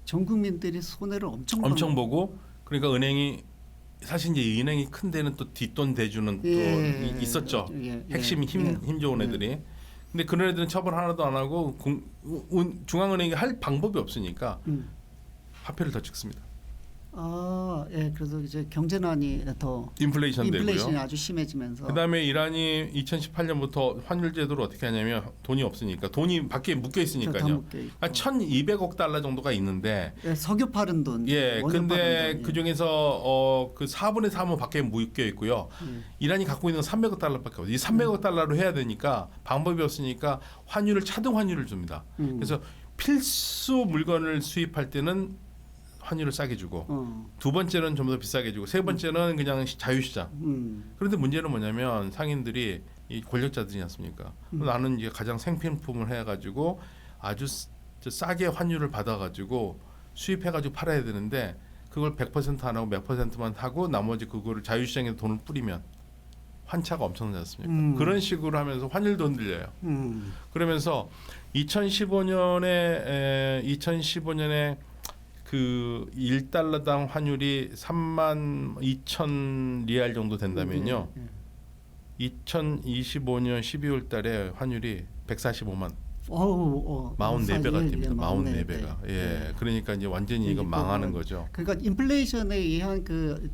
전 국민들이 손해를 엄청 보고 그러니까 은행이 사실 이제 은행이 큰 데는 또 뒷돈 대주는 또 있었죠. 핵심 힘 좋은 애들이. 근데 그런 애들은 처벌 하나도 안 하고 중앙은행이 할 방법이 없으니까 화폐를 더 찍습니다. 예, 그래서 이제 경제난이 더 인플레이션이 되고요. 아주 심해지면서. 그다음에 이란이 2018년부터 환율 제도를 어떻게 하냐면 돈이 없으니까 돈이 밖에 묶여 있으니까요. 1,200억 달러 정도가 있는데 예, 석유 파는 돈. 예, 원유 근데 파는 돈, 그 중에서 그 4분의 3은 밖에 묶여 있고요. 이란이 갖고 있는 건 300억 달러밖에 없어요. 이 300억 달러로 해야 되니까 방법이 없으니까 환율을 차등 환율을 줍니다. 그래서 필수 물건을 수입할 때는 환율을 싸게 주고 두 번째는 좀 더 비싸게 주고 세 번째는 그냥 자유시장. 그런데 문제는 뭐냐면 상인들이 이 권력자들이지 않습니까? 나는 이제 가장 생필품을 해가지고 아주 싸게 환율을 받아가지고 수입해가지고 팔아야 되는데 그걸 100% 안 하고 몇 %만 하고 나머지 그거를 자유시장에 돈을 뿌리면 환차가 엄청나지 않습니까? 그런 식으로 하면서 환율도 흔들려요. 그러면서 2015년에 그 1달러당 환율이 32,000 리알 정도 된다면요. 2025년 12월 달에 환율이 145만. 44배가 됩니다. 44배가. 예. 그러니까 이제 완전히 이거 망하는 거죠. 그러니까 인플레이션에 의한 그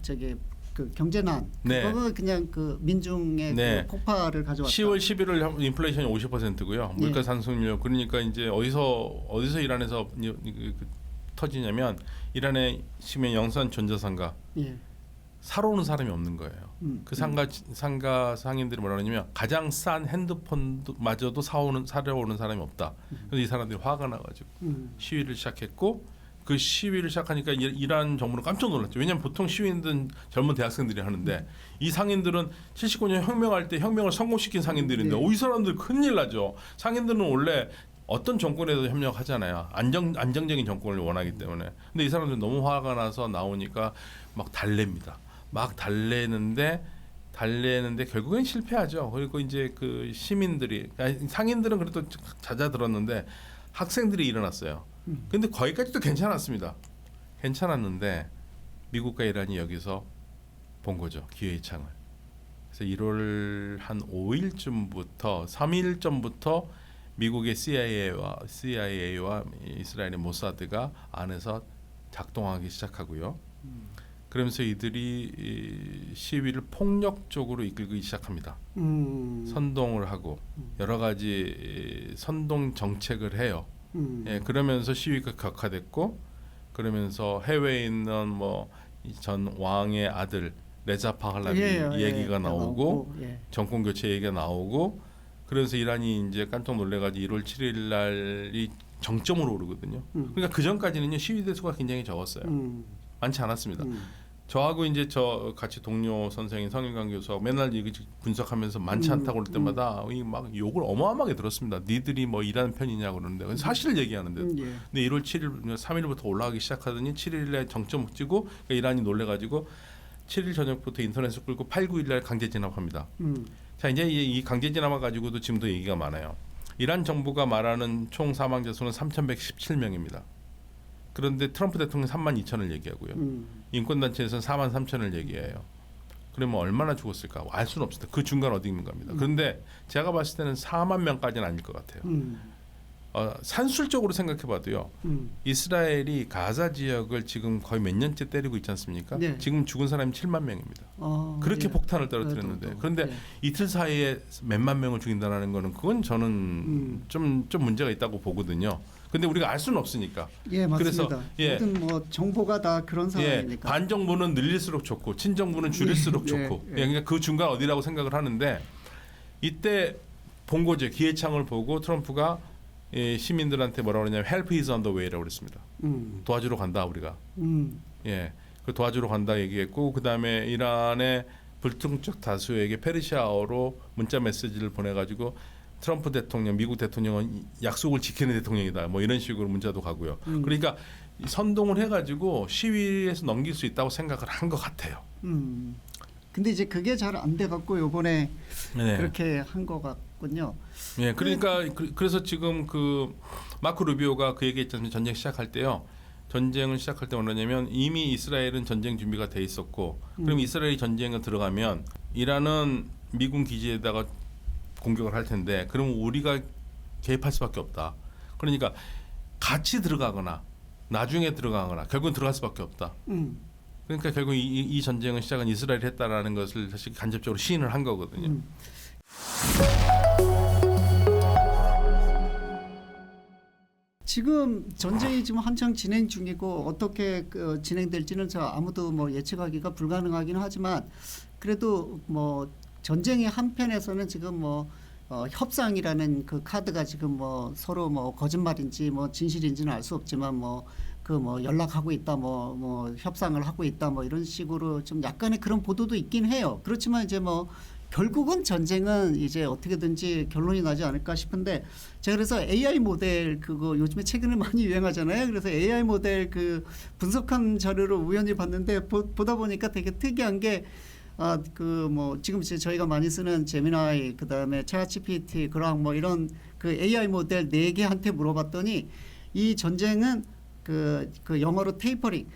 경제난 그거는 그냥 그 민중의 그 폭발을 가져왔다. 10월 11월 인플레이션이 50%고요. 물가 상승률. 그러니까 이제 어디서 이란에서 터지냐면 이란의 지금 영산 전자상가 사러 오는 사람이 없는 거예요. 그 상가 상인들이 뭐라 그러냐면 가장 싼 핸드폰마저도 사러 오는 사람이 없다. 그래서 이 사람들이 화가 나가지고 시위를 시작했고 그 시위를 시작하니까 이란 정부는 깜짝 놀랐죠. 왜냐하면 보통 시위는 젊은 대학생들이 하는데 이 상인들은 79년 혁명할 때 혁명을 성공시킨 상인들인데 이 사람들 큰일 나죠. 상인들은 원래 어떤 정권에도 협력하잖아요. 안정적인 정권을 원하기 때문에. 근데 이 사람들 너무 화가 나서 나오니까 막 달랩니다. 막 달래는데 결국엔 실패하죠. 그리고 이제 그 시민들이 상인들은 그래도 잦아들었는데 학생들이 일어났어요. 근데 거기까지도 괜찮았습니다. 괜찮았는데 미국과 이란이 여기서 본 거죠. 기회의 창을. 그래서 1월 한 5일쯤부터 3일 전부터 미국의 CIA와 이스라엘의 모사드가 안에서 작동하기 시작하고요. 그러면서 이들이 시위를 폭력적으로 이끌기 시작합니다. 선동을 하고 여러 가지 선동 정책을 해요. 예, 그러면서 시위가 격화됐고 그러면서 해외에 있는 뭐 전 왕의 아들 레자 파할라비 얘기가 나오고 정권 교체 얘기가 나오고 그래서 이란이 이제 깜짝 놀래가지고 1월 7일 날이 정점으로 오르거든요. 그러니까 그 전까지는요 시위대 수가 굉장히 적었어요. 많지 않았습니다. 저하고 이제 저 같이 동료 선생인 성일관 교수하고 맨날 이거 분석하면서 많지 않다고 그럴 때마다 막 욕을 어마어마하게 들었습니다. 니들이 뭐 일하는 편이냐고 그러는데 사실을 얘기하는데. 근데 1월 7일, 3일부터 올라가기 시작하더니 7일에 정점 찍고 그러니까 이란이 놀래가지고 7일 저녁부터 인터넷을 끌고 8, 9일날 강제 진압합니다. 자 이제 이 강제 진압을 가지고도 지금도 얘기가 많아요. 이란 정부가 말하는 총 사망자 수는 3,117명입니다. 그런데 트럼프 대통령 32,000을 얘기하고요. 인권단체에서는 43,000을 얘기해요. 그러면 얼마나 죽었을까? 알 수는 없습니다. 그 중간 어디 있는 겁니다. 그런데 제가 봤을 때는 4만 명까지는 아닐 것 같아요. 산술적으로 생각해봐도요. 이스라엘이 가자 지역을 지금 거의 몇 년째 때리고 있지 않습니까? 지금 죽은 사람이 7만 명입니다. 그렇게 폭탄을 떨어뜨렸는데 그런데 이틀 사이에 몇만 명을 죽인다는 거는 그건 저는 좀 문제가 있다고 보거든요. 근데 우리가 알 수는 없으니까. 예, 맞습니다. 그래서 모든 뭐 정보가 다 그런 상황이니까. 반정부는 늘릴수록 좋고 친정부는 줄일수록 좋고. 그러니까 그 중간 어디라고 생각을 하는데 이때 본 거죠. 기회창을 보고 트럼프가 시민들한테 뭐라고 그러냐면 help is on the way라고 그랬습니다. 도와주러 간다 우리가. 예, 그 도와주러 간다 얘기했고 그 다음에 이란의 불특정 다수에게 페르시아어로 문자 메시지를 보내가지고 트럼프 대통령, 미국 대통령은 약속을 지키는 대통령이다. 뭐 이런 식으로 문자도 가고요. 그러니까 선동을 해가지고 시위에서 넘길 수 있다고 생각을 한 것 같아요. 근데 이제 그게 잘 안 돼갖고 요번에 그렇게 한 것 같군요. 네, 그러니까 그래서 지금 그 마크 루비오가 그 얘기했잖아요. 전쟁 시작할 때요. 전쟁을 시작할 때 뭐냐면 이미 이스라엘은 전쟁 준비가 돼 있었고, 그럼 이스라엘이 전쟁에 들어가면 이란은 미군 기지에다가 공격을 할 텐데, 그럼 우리가 개입할 수밖에 없다. 그러니까 같이 들어가거나 나중에 들어가거나 결국은 들어갈 수밖에 없다. 그러니까 결국 이 전쟁은 시작은 이스라엘이 했다라는 것을 사실 간접적으로 시인을 한 거거든요. 지금 전쟁이 지금 한창 진행 중이고 어떻게 진행될지는 아무도 뭐 예측하기가 불가능하긴 하지만 그래도 뭐 전쟁의 한편에서는 지금 뭐 협상이라는 그 카드가 지금 뭐 서로 뭐 거짓말인지 뭐 진실인지는 알 수 없지만 뭐 연락하고 있다 뭐 협상을 하고 있다 뭐 이런 식으로 좀 약간의 그런 보도도 있긴 해요. 그렇지만 이제 뭐 결국은 전쟁은 이제 어떻게든지 결론이 나지 않을까 싶은데 제가 그래서 AI 모델 그거 요즘에 최근에 많이 유행하잖아요. 그래서 AI 모델 그 분석한 자료를 우연히 봤는데 보다 보니까 되게 특이한 게 그 뭐 지금 이제 저희가 많이 쓰는 제미나이 그다음에 챗GPT 그랑 뭐 이런 그 AI 모델 4개한테 물어봤더니 이 전쟁은 그 영어로 테이퍼링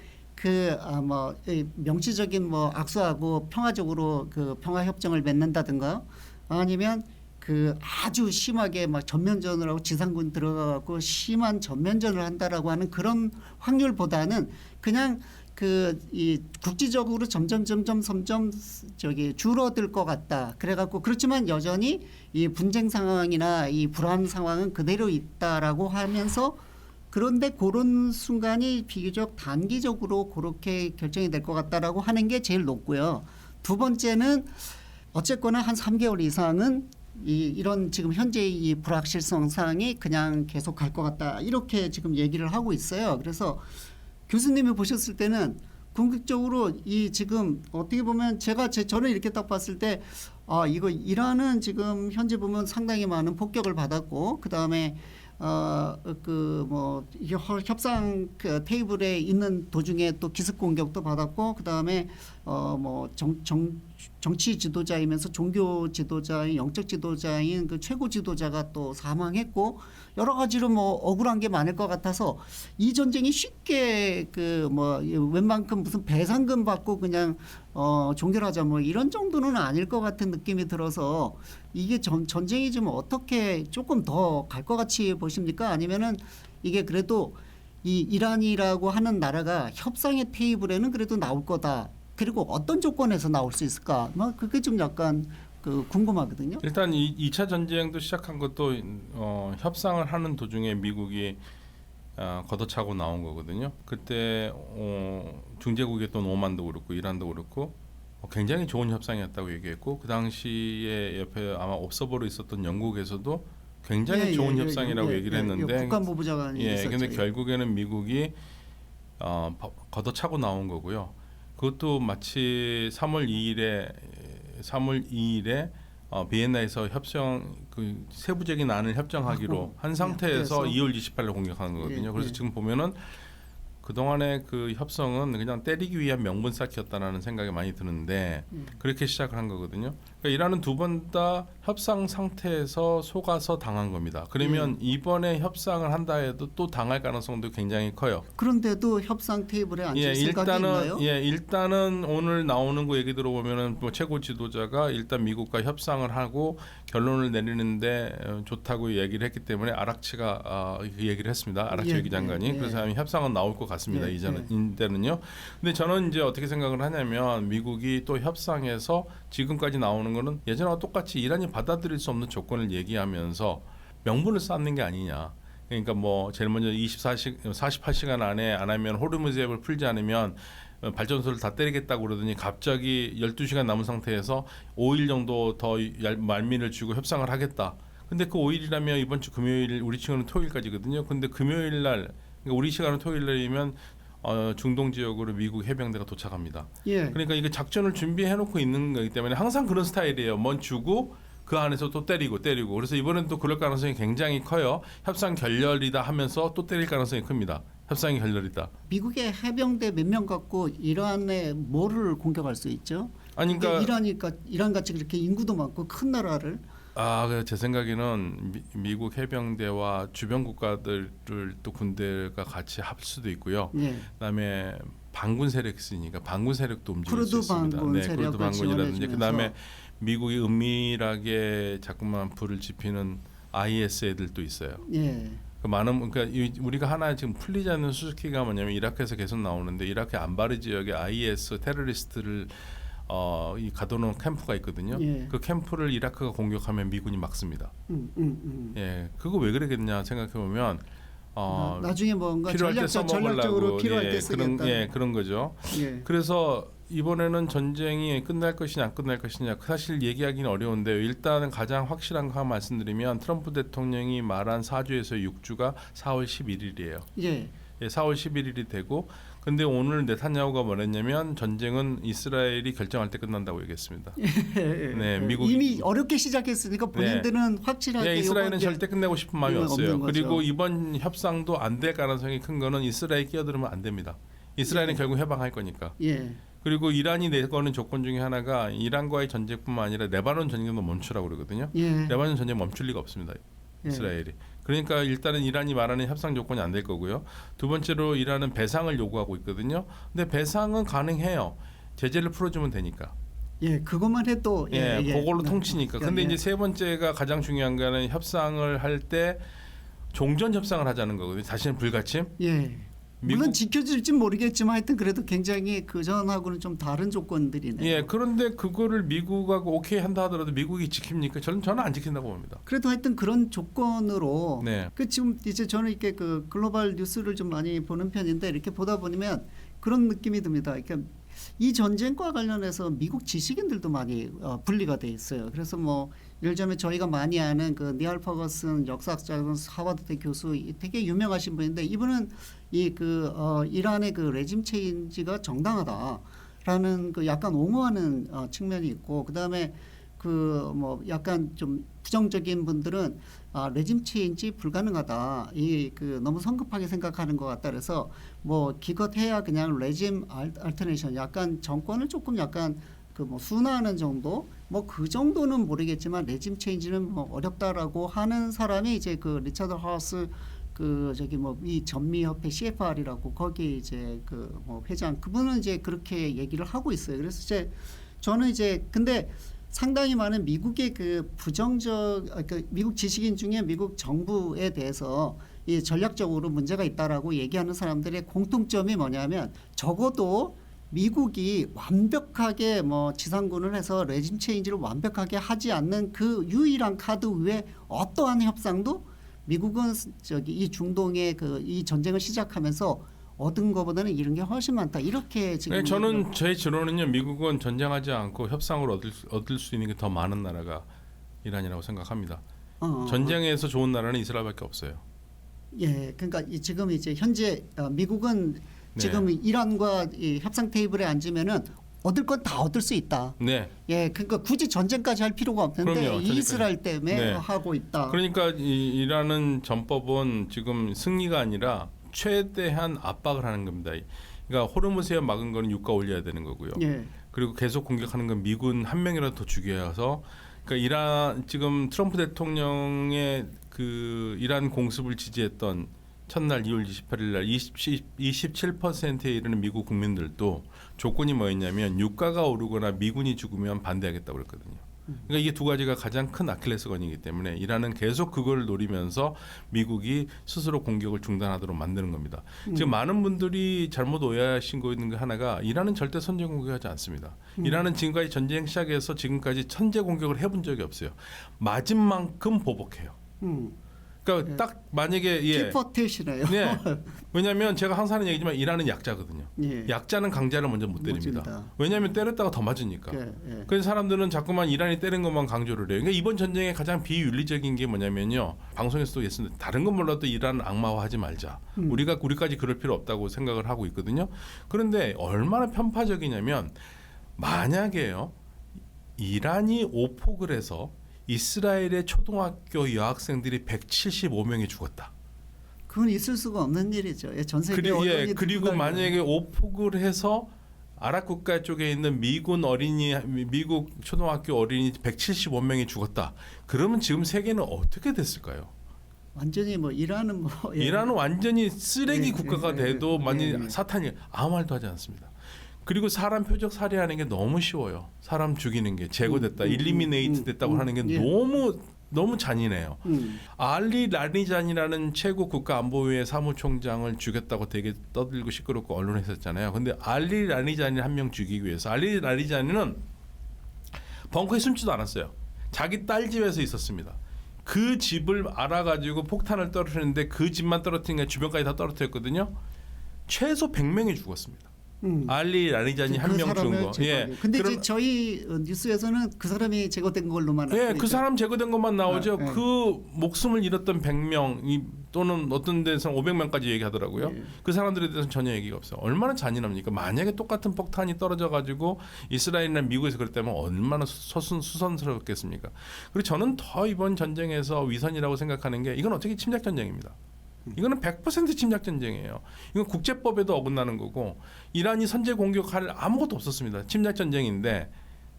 뭐 명시적인 뭐 악수하고 평화적으로 그 평화 협정을 맺는다든가 아니면 그 아주 심하게 막 전면전을 하고 지상군 들어가고 심한 전면전을 한다라고 하는 그런 확률보다는 그냥 이 국지적으로 점점 저기 줄어들 것 같다. 그래갖고 그렇지만 여전히 이 분쟁 상황이나 이 불안 상황은 그대로 있다라고 하면서 그런데 그런 순간이 비교적 단기적으로 그렇게 결정이 될 것 같다라고 하는 게 제일 높고요. 두 번째는 어쨌거나 한 3개월 이상은 이런 지금 현재 이 불확실성 사항이 그냥 계속 갈 것 같다. 이렇게 지금 얘기를 하고 있어요. 그래서 교수님이 보셨을 때는 궁극적으로 이 지금 어떻게 보면 저는 이렇게 딱 봤을 때 이거 이란은 지금 현재 보면 상당히 많은 폭격을 받았고 그다음에 이게 협상 테이블에 있는 도중에 또 기습 공격도 받았고 그다음에 정치 지도자이면서 종교 지도자인 영적 지도자인 그 최고 지도자가 또 사망했고 여러 가지로 뭐 억울한 게 많을 것 같아서 이 전쟁이 쉽게 웬만큼 무슨 배상금 받고 그냥 종결하자 뭐 이런 정도는 아닐 것 같은 느낌이 들어서 이게 전쟁이 좀 어떻게 조금 더 갈 것 같이 보십니까? 아니면은 이게 그래도 이 이란이라고 하는 나라가 협상의 테이블에는 그래도 나올 거다. 그리고 어떤 조건에서 나올 수 있을까? 뭐 그게 좀 약간 궁금하거든요. 일단 2차 전쟁도 시작한 것도 협상을 하는 도중에 미국이 걷어차고 나온 거거든요. 그때 중재국이었던 오만도 그렇고 이란도 그렇고 굉장히 좋은 협상이었다고 얘기했고 그 당시에 옆에 아마 옵서버로 있었던 영국에서도 굉장히 좋은 협상이라고 얘기를 했는데 국가안보부 장관이 있었죠. 근데 결국에는 미국이 걷어차고 나온 거고요. 그것도 마치 3월 2일에 비엔나에서 협정 그 세부적인 안을 협정하기로 한 상태에서 2월 28일 공격하는 거거든요. 그래서 지금 보면은 그동안의 그 협상은 그냥 때리기 위한 명분 쌓기였다라는 생각이 많이 드는데 그렇게 시작을 한 거거든요. 그러니까 이란은 두 번 다 협상 상태에서 속아서 당한 겁니다. 그러면 이번에 협상을 한다 해도 또 당할 가능성도 굉장히 커요. 그런데도 협상 테이블에 앉을 생각이 있나요? 일단은 오늘 나오는 거 얘기 들어보면은 뭐 최고 지도자가 일단 미국과 협상을 하고 결론을 내리는데 좋다고 얘기를 했기 때문에 아락치가 얘기를 했습니다. 아락치 외교장관이. 그래서 협상은 나올 것 같습니다. 이제는요. 근데 저는 이제 어떻게 생각을 하냐면 미국이 또 협상에서 지금까지 나오는 거는 예전과 똑같이 이란이 받아들일 수 없는 조건을 얘기하면서 명분을 쌓는 게 아니냐. 그러니까 뭐 제일 먼저 48시간 안에 안 하면 호르무즈 해협을 풀지 않으면 발전소를 다 때리겠다고 그러더니 갑자기 12시간 남은 상태에서 5일 정도 더 말미를 쥐고 협상을 하겠다. 근데 그 5일이라면 이번 주 금요일 우리 시간은 토요일까지거든요. 근데 금요일 날 그러니까 우리 시간은 토요일 날이면 중동 지역으로 미국 해병대가 도착합니다. 그러니까 이게 작전을 준비해놓고 있는 거기 때문에 항상 그런 스타일이에요. 먼 주고 그 안에서 또 때리고 그래서 이번엔 또 그럴 가능성이 굉장히 커요. 협상 결렬이다 하면서 또 때릴 가능성이 큽니다. 협상이 결렬이다. 미국의 해병대 몇 명 갖고 이란에 뭐를 공격할 수 있죠? 아니 그러니까 이란 같이 그렇게 인구도 많고 큰 나라를 제 생각에는 미국 해병대와 주변 국가들을 또 군대가 같이 합 수도 있고요. 그다음에 반군 세력이 있으니까 반군 세력도 움직일 수 있습니다. 쿠르드 반군이라든지 그다음에 미국이 은밀하게 자꾸만 불을 지피는 IS 애들도 있어요. 그러니까 우리가 하나 지금 풀리지 않는 수수께끼가 뭐냐면 이라크에서 계속 나오는데 이라크 안바르 지역에 IS 테러리스트를 이 가둬놓은 캠프가 있거든요. 예. 그 캠프를 이라크가 공격하면 미군이 막습니다. 예, 그거 왜 그러겠냐 생각해 보면 나중에 뭔가 필요할 때 전략적으로 필요할 때 쓰겠다. 그런 거죠. 예. 그래서 이번에는 전쟁이 끝날 것이냐 안 끝날 것이냐 사실 얘기하기는 어려운데요. 일단은 가장 확실한 거 말씀드리면 트럼프 대통령이 말한 4주에서 6주가 4월 11일이에요. 예. 예, 4월 11일이 되고 근데 오늘 네타냐후가 뭐랬냐면 전쟁은 이스라엘이 결정할 때 끝난다고 얘기했습니다. 네, 미국이 이미 어렵게 시작했으니까 본인들은 확실하게 이스라엘은 절대 끝내고 싶은 마음이 없어요. 없는 그리고 거죠. 이번 협상도 안 될 가능성이 큰 거는 이스라엘이 끼어들으면 안 됩니다. 이스라엘은 결국 해방할 거니까. 예. 그리고 이란이 내거는 조건 중에 하나가 이란과의 전쟁뿐만 아니라 레바논 전쟁도 멈추라고 그러거든요. 예. 레바논 전쟁 멈출 리가 없습니다. 이스라엘이. 그러니까 일단은 이란이 말하는 협상 조건이 안 될 거고요. 두 번째로 이란은 배상을 요구하고 있거든요. 근데 배상은 가능해요. 제재를 풀어주면 되니까. 예, 그것만 해도 그걸로 통치니까. 근데 예. 이제 세 번째가 가장 중요한 거는 협상을 할 때 종전 협상을 하자는 거거든요. 다시는 불가침. 예. 물론 지켜줄진 모르겠지만 하여튼 그래도 굉장히 그 전하고는 좀 다른 조건들이네요. 예, 그런데 그거를 미국하고 오케이 한다 하더라도 미국이 지킵니까? 저는 안 지킨다고 봅니다. 그래도 하여튼 그런 조건으로 네. 그 지금 이제 저는 이렇게 그 글로벌 뉴스를 좀 많이 보는 편인데 이렇게 보다 보면 그런 느낌이 듭니다. 그러니까 이 전쟁과 관련해서 미국 지식인들도 많이 분리가 돼 있어요. 그래서 뭐 예를 들면 저희가 많이 아는 그 니알 퍼거슨 역사학자 하버드대 교수 되게 유명하신 분인데 이분은 이 그 이란의 그 레짐 체인지가 정당하다라는 그 약간 옹호하는 측면이 있고 그다음에 그 뭐 약간 좀 부정적인 분들은 레짐 체인지 불가능하다. 이 그 너무 성급하게 생각하는 것 같다. 그래서 뭐 기껏해야 그냥 레짐 알터네이션 약간 정권을 조금 약간 그 뭐 순화하는 정도 뭐 그 정도는 모르겠지만 레짐 체인지는 뭐 어렵다라고 하는 사람이 이제 그 리차드 하우스 그 저기 뭐 이 전미협회 CFR이라고 거기 이제 그 뭐 회장 그분은 이제 그렇게 얘기를 하고 있어요. 그래서 이제 저는 이제 근데 상당히 많은 미국의 그 그 미국 지식인 중에 미국 정부에 대해서 이 전략적으로 문제가 있다라고 얘기하는 사람들의 공통점이 뭐냐면 적어도 미국이 완벽하게 뭐 지상군을 해서 레짐 체인지를 완벽하게 하지 않는 그 유일한 카드 외에 어떠한 협상도 미국은 저기 이 중동의 그 이 전쟁을 시작하면서 얻은 것보다는 이런 게 훨씬 많다. 이렇게 지금 네, 저는 제 지론은요. 미국은 전쟁하지 않고 협상으로 얻을 수 있는 게 더 많은 나라가 이란이라고 생각합니다. 전쟁에서 좋은 나라는 이스라엘밖에 없어요. 예, 그러니까 지금 이제 현재 미국은 지금 이란과 이 협상 테이블에 앉으면은 얻을 건 다 얻을 수 있다. 네. 예, 그러니까 굳이 전쟁까지 할 필요가 없는데 그럼요, 이스라엘 때문에 하고 있다. 그러니까 이란은 전법은 지금 승리가 아니라 최대한 압박을 하는 겁니다. 그러니까 호르무즈에 막은 거는 유가 올려야 되는 거고요. 예. 그리고 계속 공격하는 건 미군 한 명이라도 더 죽여서 그러니까 이란 지금 트럼프 대통령의 그 이란 공습을 지지했던 첫날 2월 28일 날 27%에 이르는 미국 국민들도 조건이 뭐였냐면 유가가 오르거나 미군이 죽으면 반대하겠다고 그랬거든요. 그러니까 이게 두 가지가 가장 큰 아킬레스건이기 때문에 이란은 계속 그걸 노리면서 미국이 스스로 공격을 중단하도록 만드는 겁니다. 지금 많은 분들이 잘못 오해하신 있는 거 하나가 이란은 절대 선제 공격하지 않습니다. 이란은 지금까지 전쟁 시작해서 지금까지 선제 공격을 해본 적이 없어요. 맞은 만큼 보복해요. 그러니까 딱 만약에 tit-for-tat이네요. 네. 왜냐하면 제가 항상 하는 얘기지만 이란은 약자거든요. 예. 약자는 강자를 먼저 못 때립니다. 못 왜냐하면 때렸다가 더 맞으니까. 예. 그래서 사람들은 자꾸만 이란이 때린 것만 강조를 해요. 그러니까 이번 전쟁의 가장 비윤리적인 게 뭐냐면요. 방송에서도 했습니다. 다른 건 몰라도 이란은 악마화하지 말자. 우리까지 그럴 필요 없다고 생각을 하고 있거든요. 그런데 얼마나 편파적이냐면 만약에요. 이란이 오폭을 해서 이스라엘의 초등학교 여학생들이 175명이 죽었다. 그건 있을 수가 없는 일이죠. 전 세계 그리고 만약에 오폭을 해서 아랍 국가 쪽에 있는 미국 초등학교 어린이 175명이 죽었다. 그러면 지금 세계는 어떻게 됐을까요? 완전히 뭐 이란은 이란은 완전히 쓰레기 국가가 돼도 만약 사탄이 아무 말도 하지 않습니다. 그리고 사람 표적 살해하는 게 너무 쉬워요. 사람 죽이는 게 제거됐다, 일리미네이트 됐다고 하는 게 너무 너무 잔인해요. 알리 라리잔이라는 최고 국가안보회 사무총장을 죽였다고 되게 떠들고 시끄럽고 언론에 했었잖아요. 근데 알리 라리잔이 한 명 죽이기 위해서 알리 라리잔이는 벙커에 숨지도 않았어요. 자기 딸 집에서 있었습니다. 그 집을 알아가지고 폭탄을 떨어뜨렸는데 그 집만 떨어뜨린 게 주변까지 다 떨어뜨렸거든요. 최소 100명이 죽었습니다. 알리 라리잔이 한 명 죽은 거. 예. 근데 이제 저희 뉴스에서는 그 사람이 제거된 걸로만 예, 그 사람 제거된 것만 나오죠. 예. 그 목숨을 잃었던 100명 또는 어떤 데서는 500명까지 얘기하더라고요. 예. 그 사람들에 대해서는 전혀 얘기가 없어요. 얼마나 잔인합니까? 만약에 똑같은 폭탄이 떨어져 가지고 이스라엘이나 미국에서 그랬다면 얼마나 수선스럽겠습니까? 그리고 저는 더 이번 전쟁에서 위선이라고 생각하는 게 이건 어떻게 침략 전쟁입니다. 이거는 100% 침략 전쟁이에요. 이건 국제법에도 어긋나는 거고 이란이 선제 공격할 아무것도 없었습니다. 침략 전쟁인데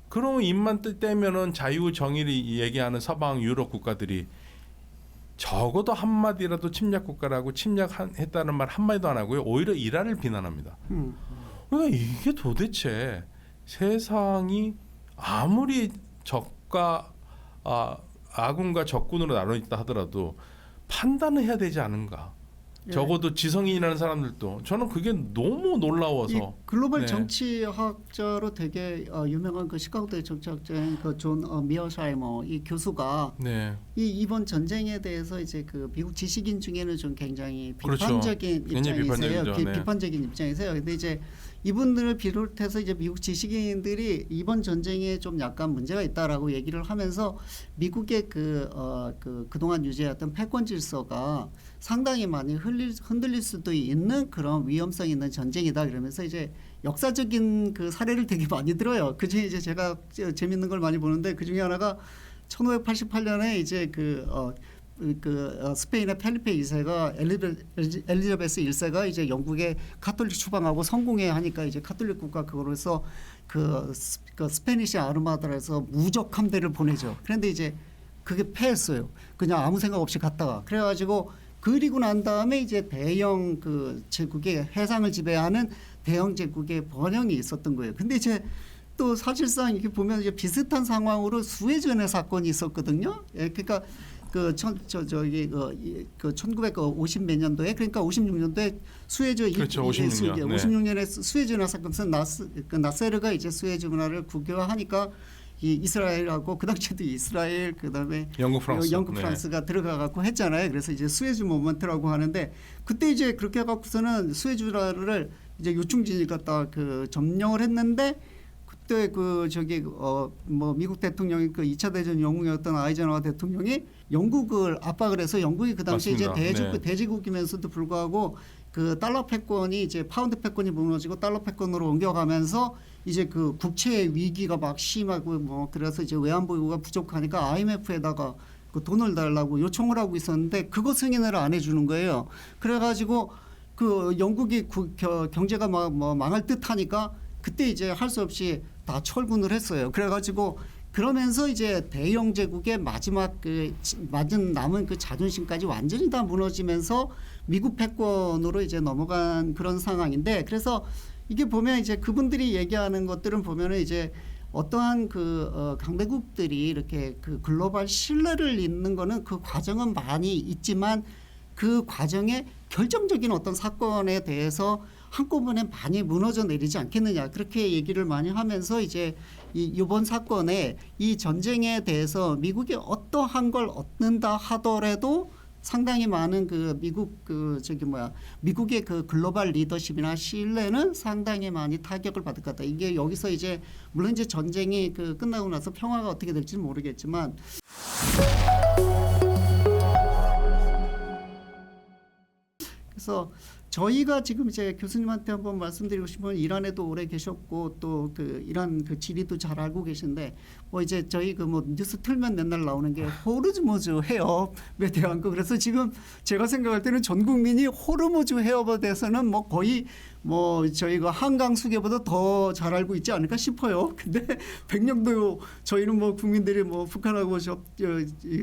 그럼 입만 떼면은 자유 정의를 얘기하는 서방 유럽 국가들이 적어도 한마디라도 침략 국가라고 침략했다는 말 한마디도 안 하고요. 오히려 이란을 비난합니다. 그러니까 이게 도대체 세상이 아무리 아군과 적군으로 나눠 있다 하더라도 판단을 해야 되지 않은가. 예. 적어도 지성인이라는 사람들도 저는 그게 너무 놀라워서. 이 글로벌 네. 정치학자로 되게 유명한 그 시카고대 정치학자인 그 존 미어샤이머 이 교수가 네. 이 이번 전쟁에 대해서 이제 그 미국 지식인 중에는 좀 굉장히 그렇죠. 비판적인 굉장히 입장이세요. 비판적이죠. 네. 비판적인 입장이세요. 근데 이제 이분들을 비롯해서 이제 미국 지식인들이 이번 전쟁에 좀 약간 문제가 있다라고 얘기를 하면서 미국의 그동안 유지했던 패권 질서가 상당히 많이 흔들릴 수도 있는 그런 위험성 있는 전쟁이다. 그러면서 이제 역사적인 그 사례를 되게 많이 들어요. 그중에 이제 제가 재밌는 걸 많이 보는데 그 중에 하나가 1588년에 이제 스페인의 펠리페 2세가 엘리자베스 1세가 이제 영국의 카톨릭 추방하고 성공해 하니까 이제 카톨릭 국가 그거로서 그 스페니시 아르마다에서 무적 함대를 보내죠. 그런데 이제 그게 패했어요. 그냥 아무 생각 없이 갔다가 그래가지고 그리고 난 다음에 이제 대형 그 제국의 해상을 지배하는 대형 제국의 번영이 있었던 거예요. 근데 이제 또 사실상 이렇게 보면 이제 비슷한 상황으로 수에즈운해 사건이 있었거든요. 예, 그러니까 그 1950 몇 년도에 그러니까 56년도에 수에즈 그렇죠, 56년. 네. 56년에 수에즈운해 사건에서 나세르가 이제 수에즈 운하를 국유화하니까 이 이스라엘하고 그 당시에도 이스라엘 그다음에 영국 프랑스가 들어가 갖고 했잖아요. 그래서 이제 수에즈 모먼트라고 하는데 그때 이제 그렇게 해 갖고서는 수에즈 운하를 이제 요충지니 갖다 그 점령을 했는데 그때 미국 대통령이 그 2차 대전 영웅이었던 아이젠하워 대통령이 영국을 압박을 해서 영국이 그 당시에 맞습니다. 이제 네. 대제국이면서도 불구하고 그 달러 패권이 이제 파운드 패권이 무너지고 달러 패권으로 옮겨가면서 이제 그 국채 위기가 막 심하고 뭐 그래서 이제 외환보유고가 부족하니까 IMF에다가 그 돈을 달라고 요청을 하고 있었는데 그거 승인을 안 해주는 거예요. 그래가지고 그 영국이 경제가 망할 듯하니까 그때 이제 할 수 없이 다 철군을 했어요. 그래가지고 그러면서 이제 대영 제국의 마지막 남은 그 자존심까지 완전히 다 무너지면서 미국 패권으로 이제 넘어간 그런 상황인데 그래서 이게 보면 이제 그분들이 얘기하는 것들은 보면은 이제 어떠한 강대국들이 이렇게 그 글로벌 신뢰를 잇는 거는 그 과정은 많이 있지만 그 과정에 결정적인 어떤 사건에 대해서 한꺼번에 많이 무너져 내리지 않겠느냐 그렇게 얘기를 많이 하면서 이제 이번 사건에 이 전쟁에 대해서 미국이 어떠한 걸 얻는다 하더라도 상당히 많은 미국의 그 글로벌 리더십이나 신뢰는 상당히 많이 타격을 받을 것 같다. 이게 여기서 이제 물론 이제 전쟁이 끝나고 나서 평화가 어떻게 될지는 모르겠지만. 그래서 저희가 지금 이제 교수님한테 한번 말씀드리고 싶은 이란에도 오래 계셨고 또 그 이란 그 지리도 잘 알고 계신데 뭐 이제 저희 뉴스 틀면 맨날 나오는 게 호르무즈 해협에 대한 거 그래서 지금 제가 생각할 때는 전 국민이 호르무즈 해협에 대해서는 뭐 거의 저희가 한강 수계보다 더 잘 알고 있지 않을까 싶어요. 근데 백령도 저희는 국민들이 북한하고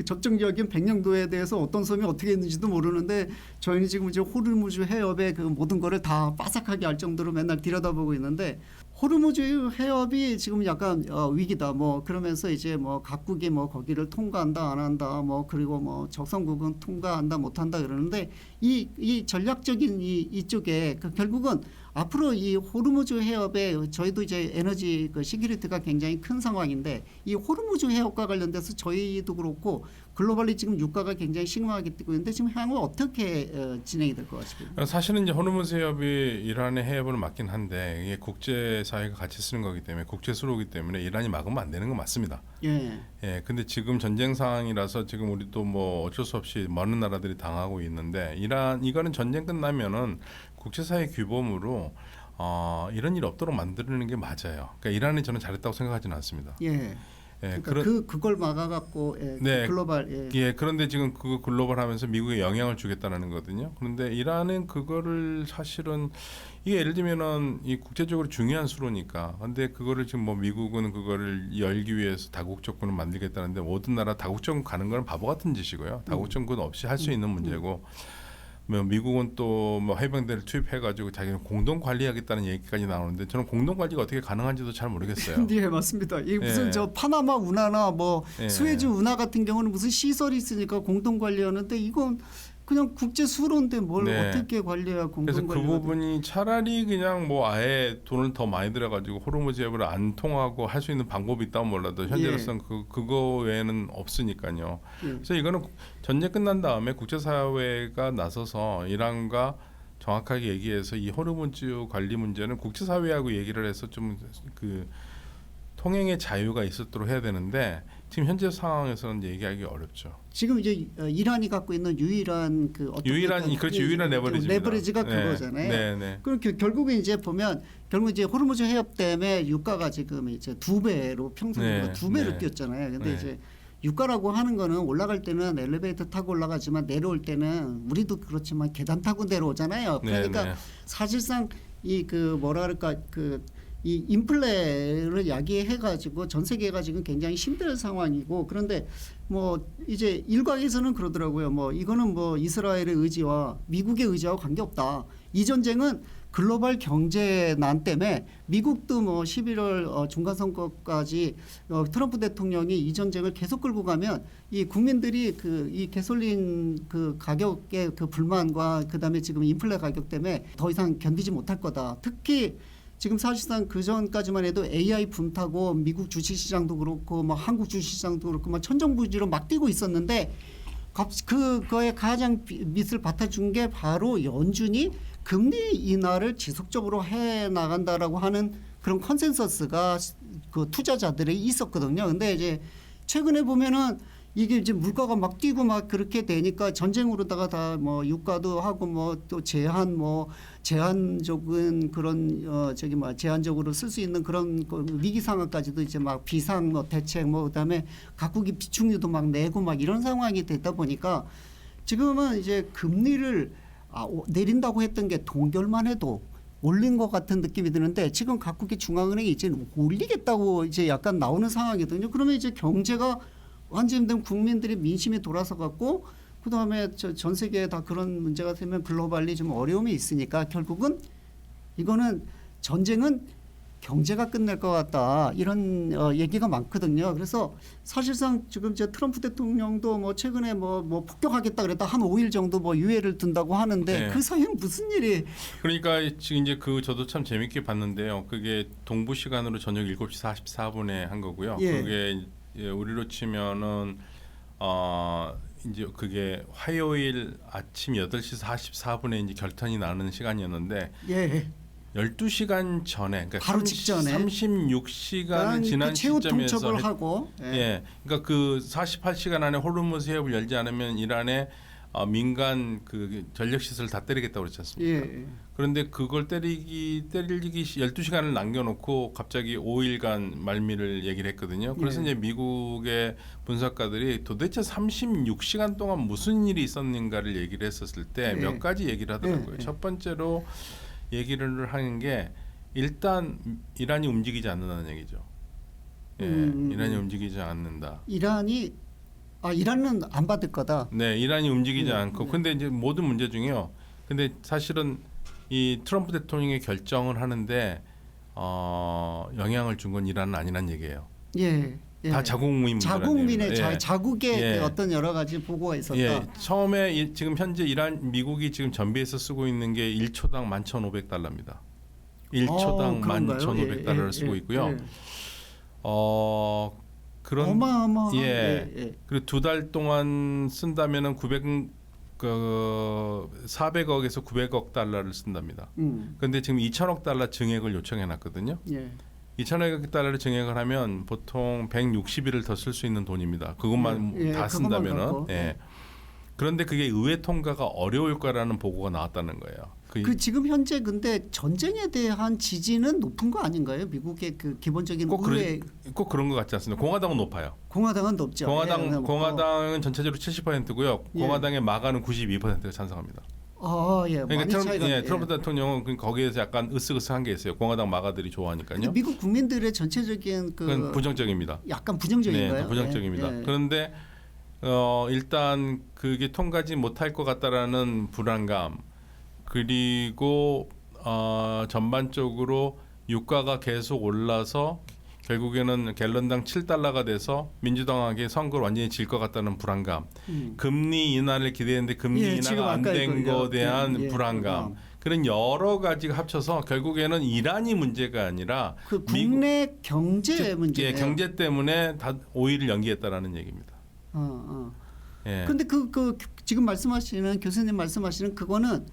접경지역인 백령도에 대해서 어떤 섬이 어떻게 있는지도 모르는데 저희는 지금 이제 호르무즈 해협의 그 모든 거를 다 빠삭하게 알 정도로 맨날 들여다보고 있는데 호르무즈 해협이 지금 약간 위기다. 뭐 그러면서 이제 뭐 각국이 뭐 거기를 통과한다 안 한다. 뭐 그리고 뭐 적성국은 통과한다 못 한다 그러는데 이 전략적인 이쪽에 결국은 앞으로 이 호르무즈 해협에 저희도 이제 에너지 그 시큐리티가 굉장히 큰 상황인데 이 호르무즈 해협과 관련돼서 저희도 그렇고 글로벌리 지금 유가가 굉장히 심하게 뛰고 있는데 지금 향후 어떻게 진행이 될 것 같습니다. 사실은 이제 호르무즈 해협이 이란의 해협을 막긴 한데 이게 국제 사회가 같이 쓰는 거기 때문에 국제 수로이기 때문에 이란이 막으면 안 되는 건 맞습니다. 예. 예, 근데 지금 전쟁 상황이라서 지금 우리도 뭐 어쩔 수 없이 많은 나라들이 당하고 있는데 이거는 전쟁 끝나면은 국제사회 규범으로 이런 일 없도록 만드는 게 맞아요. 그러니까 이란이 저는 잘했다고 생각하지는 않습니다. 예. 예, 그러니까 그걸 막아갖고 네, 글로벌 예, 그런데 지금 그 글로벌하면서 미국에 영향을 주겠다는 거거든요. 그런데 이란은 그거를 사실은 이게 예를 들면은 이 국제적으로 중요한 수로니까. 근데 그거를 지금 뭐 미국은 그거를 열기 위해서 다국 조건을 만들겠다는데 모든 나라 다국 조건 가는 건 바보 같은 짓이고요. 다국 조건 없이 할 수 있는 문제고. 뭐 미국은 또 뭐 해병대를 투입해가지고 자기는 공동 관리하겠다는 얘기까지 나오는데 저는 공동 관리가 어떻게 가능한지도 잘 모르겠어요. 네, 맞습니다. 이 무슨 예. 저 파나마 운하나 뭐 예. 스웨즈 운하 같은 경우는 무슨 시설이 있으니까 공동 관리하는데 이건 그냥 국제 수로인데 뭘 네. 어떻게 관리해야 공동 그래서 그 관리가 부분이 차라리 그냥 뭐 아예 돈을 더 많이 들여가지고 호르무즈 해협을 안 통하고 할 수 있는 방법이 있다면 몰라도 현재로서는 그거 외에는 없으니까요. 예. 그래서 이거는 전쟁 끝난 다음에 국제사회가 나서서 이란과 정확하게 얘기해서 이 호르무즈 관리 문제는 국제사회하고 얘기를 해서 좀 그 통행의 자유가 있도록 해야 되는데 지금 현재 상황에서는 얘기하기 어렵죠. 지금 이제 이란이 갖고 있는 유일한 그 어떤 유일한 레버리지입니다. 레버리지가 네. 그거잖아요. 네, 네. 그럼 결국에 이제 보면 결국 이제 호르무즈 해협 때문에 유가가 지금 이제 2배로 평소보다 네, 2배로 네. 뛰었잖아요. 근데 네. 이제 유가라고 하는 거는 올라갈 때는 엘리베이터 타고 올라가지만 내려올 때는 우리도 그렇지만 계단 타고 내려오잖아요. 그러니까 네, 네. 사실상 이 그 뭐라 그럴까 이 인플레를 야기해가지고 전 세계가 지금 굉장히 힘든 상황이고 그런데 뭐 이제 일각에서는 그러더라고요. 뭐 이거는 뭐 이스라엘의 의지와 미국의 의지와 관계없다. 이 전쟁은 글로벌 경제난 때문에 미국도 뭐 11월 중간 선거까지 트럼프 대통령이 이 전쟁을 계속 끌고 가면 이 국민들이 이 가솔린 그 가격의 그 불만과 그다음에 지금 인플레 가격 때문에 더 이상 견디지 못할 거다. 특히 지금 사실상 그 전까지만 해도 AI 붐 타고 미국 주식시장도 그렇고 뭐 한국 주식시장도 그렇고 뭐 천정부지로 막 뛰고 있었는데 그거에 가장 밑을 받쳐준 게 바로 연준이 금리 인하를 지속적으로 해 나간다라고 하는 그런 컨센서스가 그 투자자들이 있었거든요. 근데 이제 최근에 보면은 이게 이제 물가가 막 뛰고 막 그렇게 되니까 전쟁으로다가 다 뭐 유가도 하고 뭐 또 제한적인 그런 제한적으로 쓸 수 있는 그런 위기 상황까지도 이제 막 비상 뭐 대책 뭐 그다음에 각국이 비축유도 막 내고 막 이런 상황이 되다 보니까 지금은 이제 금리를 내린다고 했던 게 동결만 해도 올린 것 같은 느낌이 드는데 지금 각국의 중앙은행이 이제 올리겠다고 이제 약간 나오는 상황이거든요. 그러면 이제 경제가 완전히 국민들의 민심이 돌아서 갖고 그다음에 전 세계에 다 그런 문제가 되면 글로벌리 좀 어려움이 있으니까 결국은 이거는 전쟁은 경제가 끝낼 것 같다 이런 얘기가 많거든요. 그래서 사실상 지금 트럼프 대통령도 뭐 최근에 뭐 폭격하겠다 그랬다 한 5일 정도 뭐 유예를 둔다고 하는데 네. 그 사이엔 무슨 일이 그러니까 지금 이제 저도 참 재밌게 봤는데요. 그게 동부 시간으로 저녁 7시 44분에 한 거고요. 예. 그게 우리로 치면은 이제 그게 화요일 아침 8시 44분에 이제 결선이 나는 시간이었는데 예. 12시간 전에 그러니까 바로 직전에 36시간을 지난 최후 시점에서 통첩을 하고 예. 그러니까 그 48시간 안에 호르무즈 해협을 열지 않으면 이란의 민간 그 전력 시설을 다 때리겠다고 그랬지 않습니까? 예. 그런데 그걸 때리기 12시간을 남겨놓고 갑자기 5일간 말미를 얘기를 했거든요. 그래서 이제 미국의 분석가들이 도대체 36시간 동안 무슨 일이 있었는가를 얘기를 했었을 때 몇 가지 얘기를 하더라고요. 첫 번째로 얘기를 하는 게 일단 이란이 움직이지 않는다는 얘기죠. 예, 이란이 움직이지 않는다. 이란은 안 받을 거다. 네, 이란이 움직이지 않고. 근데 이제 모든 문제 중에요. 근데 사실은 이 트럼프 대통령이 결정을 하는데 영향을 준 건 이란은 아니란 얘기예요. 예. 예. 다 자국민들 자국민의 자국의 예. 그 어떤 여러 가지 보고가 있었다. 예, 처음에 지금 현재 미국이 지금 전비에서 쓰고 있는 게 1초당 11,500달러입니다. 1초당 그런가요? 11,500달러를 예, 쓰고 예, 있고요. 예. 그런 어마어마한 예. 그리고 2달 동안 쓴다면은 400억에서 900억 달러를 쓴답니다. 그런데 지금 2천억 달러 증액을 요청해 놨거든요. 예. 2천억 달러를 증액을 하면 보통 160일을 더 쓸 수 있는 돈입니다. 그것만 예, 다 그것만 쓴다면은. 갖고. 예. 그런데 그게 의회 통과가 어려울 거라는 보고가 나왔다는 거예요. 그 지금 현재 근데 전쟁에 대한 지지는 높은 거 아닌가요? 미국의 그 기본적인 의회 꼭 그런 것 같지 않습니다. 공화당은 높아요. 공화당은 높죠. 공화당은 전체적으로 70%고요. 예. 공화당의 마가는 92%가 찬성합니다. 예. 많이 차이가 트럼프 대통령은 거기에서 약간 으쓱으쓱한 게 있어요. 공화당 마가들이 좋아하니까요. 미국 국민들의 전체적인 그건 부정적입니다. 약간 부정적인가요? 네, 부정적입니다. 예. 그런데 일단 그게 통과지 못할 것 같다라는 불안감, 그리고 전반적으로 유가가 계속 올라서 결국에는 갤런당 7달러가 돼서 민주당에게 선거를 완전히 질 것 같다는 불안감, 금리 인하를 기대했는데 금리 인하가 안 된 거에 대한 불안감, 그런 여러 가지가 합쳐서 결국에는 이란이 문제가 아니라 그 국내 경제 문제예요. 경제 때문에 다 오일을 연기했다라는 얘기입니다. 예. 근데 그 지금 말씀하시는 교수님 말씀하시는 그거는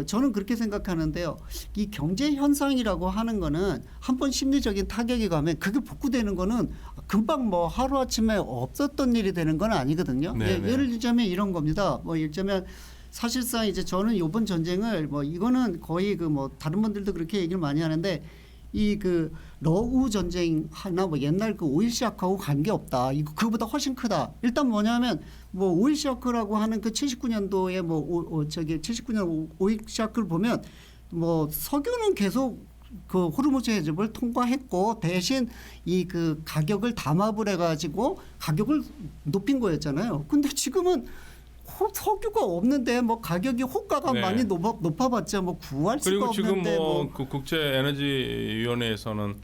저는 그렇게 생각하는데요. 이 경제 현상이라고 하는 거는 한번 심리적인 타격이 가면 그게 복구되는 거는 금방 뭐 하루 아침에 없었던 일이 되는 건 아니거든요. 예를 들자면 이런 겁니다. 뭐 예를 들자면 사실상 이제 저는 이번 전쟁을 뭐 이거는 거의 다른 분들도 그렇게 얘기를 많이 하는데 러우 전쟁 하나 뭐 옛날 그 오일 시아크하고 관계 없다. 이거 그거보다 훨씬 크다. 일단 뭐냐면 뭐 오일 시아크라고 하는 그 79년도에 79년 오일 시아크를 보면 뭐 석유는 계속 그 호르무즈 해협을 통과했고 대신 그 가격을 담합을 해가지고 가격을 높인 거였잖아요. 근데 지금은 석유가 없는데 뭐 가격이 호가가 많이 높아봤자 뭐 구할 수가 없는데. 그리고 지금 그 국제 에너지 위원회에서는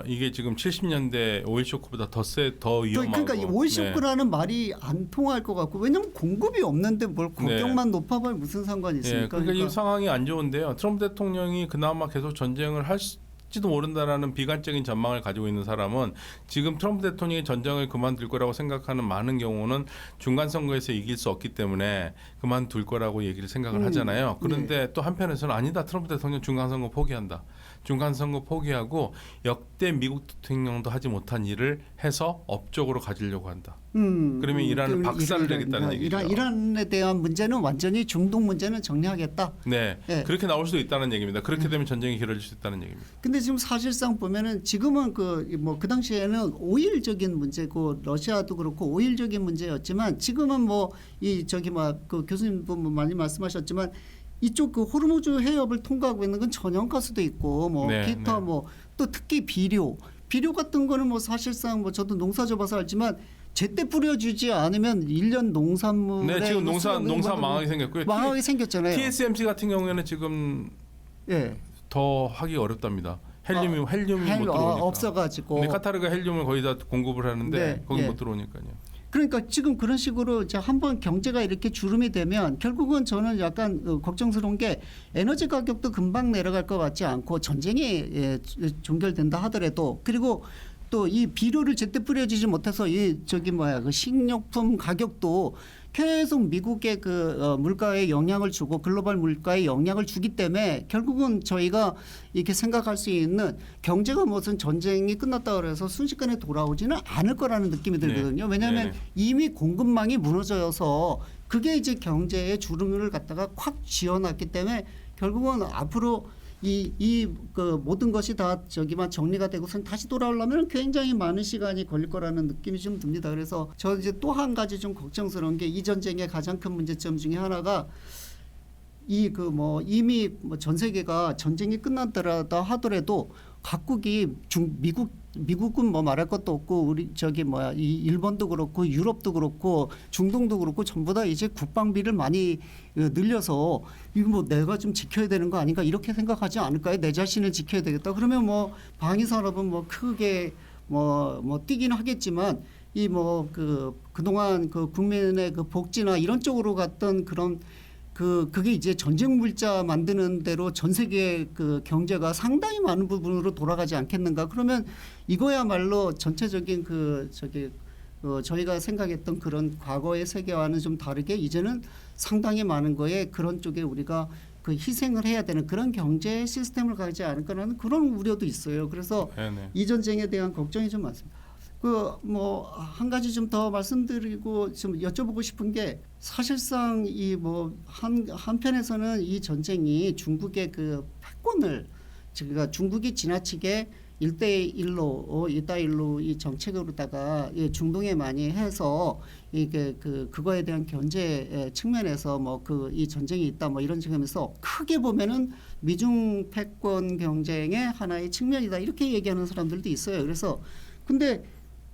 이게 지금 70년대 오일 쇼크보다 더 위험하고. 그러니까 이 오일 쇼크라는 말이 안 통할 것 같고, 왜냐면 공급이 없는데 뭘 가격만 높아봐야 무슨 상관이 있습니까? 그러니까 이 상황이 안 좋은데요. 트럼프 대통령이 그나마 계속 전쟁을 할지도 모른다라는 비관적인 전망을 가지고 있는 사람은 지금 트럼프 대통령이 전쟁을 그만둘 거라고 생각하는 많은 경우는 중간 선거에서 이길 수 없기 때문에 그만둘 거라고 생각을 하잖아요. 그런데 또 한편에서는 아니다. 트럼프 대통령 중간 선거 포기한다. 중간 선거 포기하고 역대 미국 대통령도 하지 못한 일을 해서 업적으로 가지려고 한다. 그러면 이란은 박살을 내겠다는 얘기죠. 이란에 대한 문제는 완전히 중동 문제는 정리하겠다. 네. 그렇게 나올 수도 있다는 얘기입니다. 그렇게 되면 전쟁이 길어질 수 있다는 얘기입니다. 근데 지금 사실상 보면은 지금은 그 당시에는 오일적인 문제고 러시아도 그렇고 오일적인 문제였지만 지금은 그 교수님도 많이 말씀하셨지만 이쪽 그 호르무즈 해협을 통과하고 있는 건 천연가스도 있고 기타 또 특히 비료 같은 거는 사실상 저도 농사 져봐서 알지만 제때 뿌려주지 않으면 1년 농산물에 지금 농사 망하게 생겼고요. 망하게 생겼잖아요. TSMC 같은 경우에는 지금 더 하기 어렵답니다. 헬륨이 못 들어오니까. 없어가지고. 근데 카타르가 헬륨을 거의 다 공급을 하는데 거기 못 들어오니까요. 그러니까 지금 그런 식으로 이제 한번 경제가 이렇게 주름이 되면 결국은 저는 약간 걱정스러운 게 에너지 가격도 금방 내려갈 것 같지 않고 전쟁이 종결된다 하더라도, 그리고 또 이 비료를 제때 뿌려주지 못해서 그 식료품 가격도 계속 미국의 물가에 영향을 주고 글로벌 물가에 영향을 주기 때문에 결국은 저희가 이렇게 생각할 수 있는 경제가 무슨 전쟁이 끝났다 그래서 순식간에 돌아오지는 않을 거라는 느낌이 들거든요. 왜냐하면 이미 공급망이 무너져서 그게 이제 경제의 주름을 갖다가 콱 쥐어놨기 때문에 결국은 앞으로 그 모든 것이 다 정리가 되고선 다시 돌아오려면 굉장히 많은 시간이 걸릴 거라는 느낌이 좀 듭니다. 그래서 저 이제 또 한 가지 좀 걱정스러운 게 이 전쟁의 가장 큰 문제점 중에 하나가 이미 전 세계가 전쟁이 끝났더라 하더라도 각국이 미국 미국은 뭐 말할 것도 없고 우리 저기 뭐야 이 일본도 그렇고 유럽도 그렇고 중동도 그렇고 전부 다 이제 국방비를 많이 늘려서 이거 뭐 내가 좀 지켜야 되는 거 아닌가 이렇게 생각하지 않을까요? 내 자신을 지켜야 되겠다. 그러면 뭐 방위 산업은 뭐 크게 뭐 뛰긴 하겠지만 이 뭐 그동안 그 국민의 그 복지나 이런 쪽으로 갔던 그런 그게 이제 전쟁 물자 만드는 대로 전 세계 그 경제가 상당히 많은 부분으로 돌아가지 않겠는가? 그러면 이거야말로 전체적인 저희가 생각했던 그런 과거의 세계와는 좀 다르게 이제는 상당히 많은 거에 그런 쪽에 우리가 그 희생을 해야 되는 그런 경제 시스템을 가지 않을까라는 그런 우려도 있어요. 그래서 네네. 이 전쟁에 대한 걱정이 좀 많습니다. 뭐 한 가지 좀 더 말씀드리고 좀 여쭤보고 싶은 게 사실상 이 뭐 한편에서는 이 전쟁이 중국의 그 패권을 그러니까 중국이 지나치게 1대1로 이따일로 이 정책으로다가 중동에 많이 해서 이게 그거에 대한 견제 측면에서 뭐 이 전쟁이 있다 뭐 이런 측면에서 크게 보면은 미중 패권 경쟁의 하나의 측면이다 이렇게 얘기하는 사람들도 있어요. 그래서 근데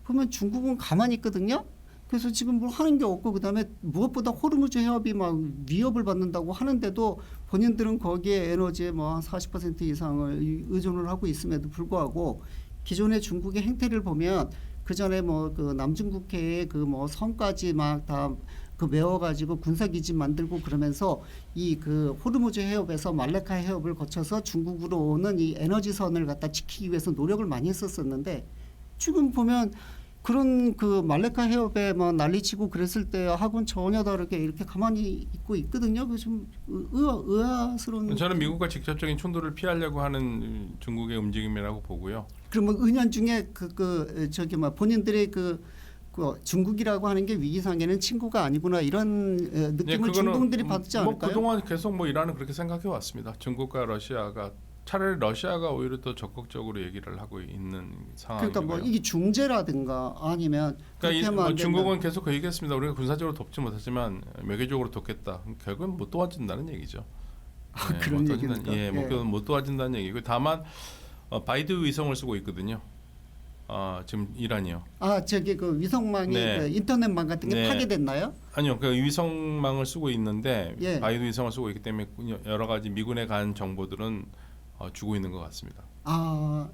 보면 중국은 가만히 있거든요. 그래서 지금 뭘 하는 게 없고 그다음에 무엇보다 호르무즈 해협이 막 위협을 받는다고 하는데도 본인들은 거기에 에너지의 뭐 한 40% 이상을 의존을 하고 있음에도 불구하고 기존의 중국의 행태를 보면 그 전에 뭐 그 남중국해의 그 뭐 섬까지 막 다 그 메워가지고 군사기지 만들고 그러면서 이 그 호르무즈 해협에서 말레카 해협을 거쳐서 중국으로 오는 이 에너지선을 갖다 지키기 위해서 노력을 많이 했었었는데 지금 보면 그런 그 말레카 해협에 뭐 난리치고 그랬을 때 하고는 전혀 다르게 이렇게 가만히 있고 있거든요. 그 좀 의아스러운. 저는 미국과 직접적인 충돌을 피하려고 하는 중국의 움직임이라고 보고요. 그러면 은연중에 저기 뭐 본인들의 그 중국이라고 하는 게 위기상에는 친구가 아니구나 이런 느낌을 중동들이 받지 않을까요? 뭐 그동안 계속 뭐 이란은 그렇게 생각해 왔습니다. 중국과 러시아가 차라리 러시아가 오히려 더 적극적으로 얘기를 하고 있는 상황이고요. 그러니까 뭐 이게 중재라든가 아니면 그러니까 뭐 중국은 계속 그 얘기했습니다. 우리가 군사적으로 돕지 못하지만 외교적으로 돕겠다. 결국은 못 도와준다는 얘기죠. 네, 그런 얘기입니까? 예, 목표는 못 도와준다는 얘기고 다만 바이두 위성을 쓰고 있거든요. 지금 이란이요. 저기 그 위성망이 그 인터넷망 같은 게 파괴됐나요? 아니요, 그 위성망을 쓰고 있는데 예. 바이두 위성을 쓰고 있기 때문에 여러 가지 미군에 간 정보들은 주고 있는 것 같습니다.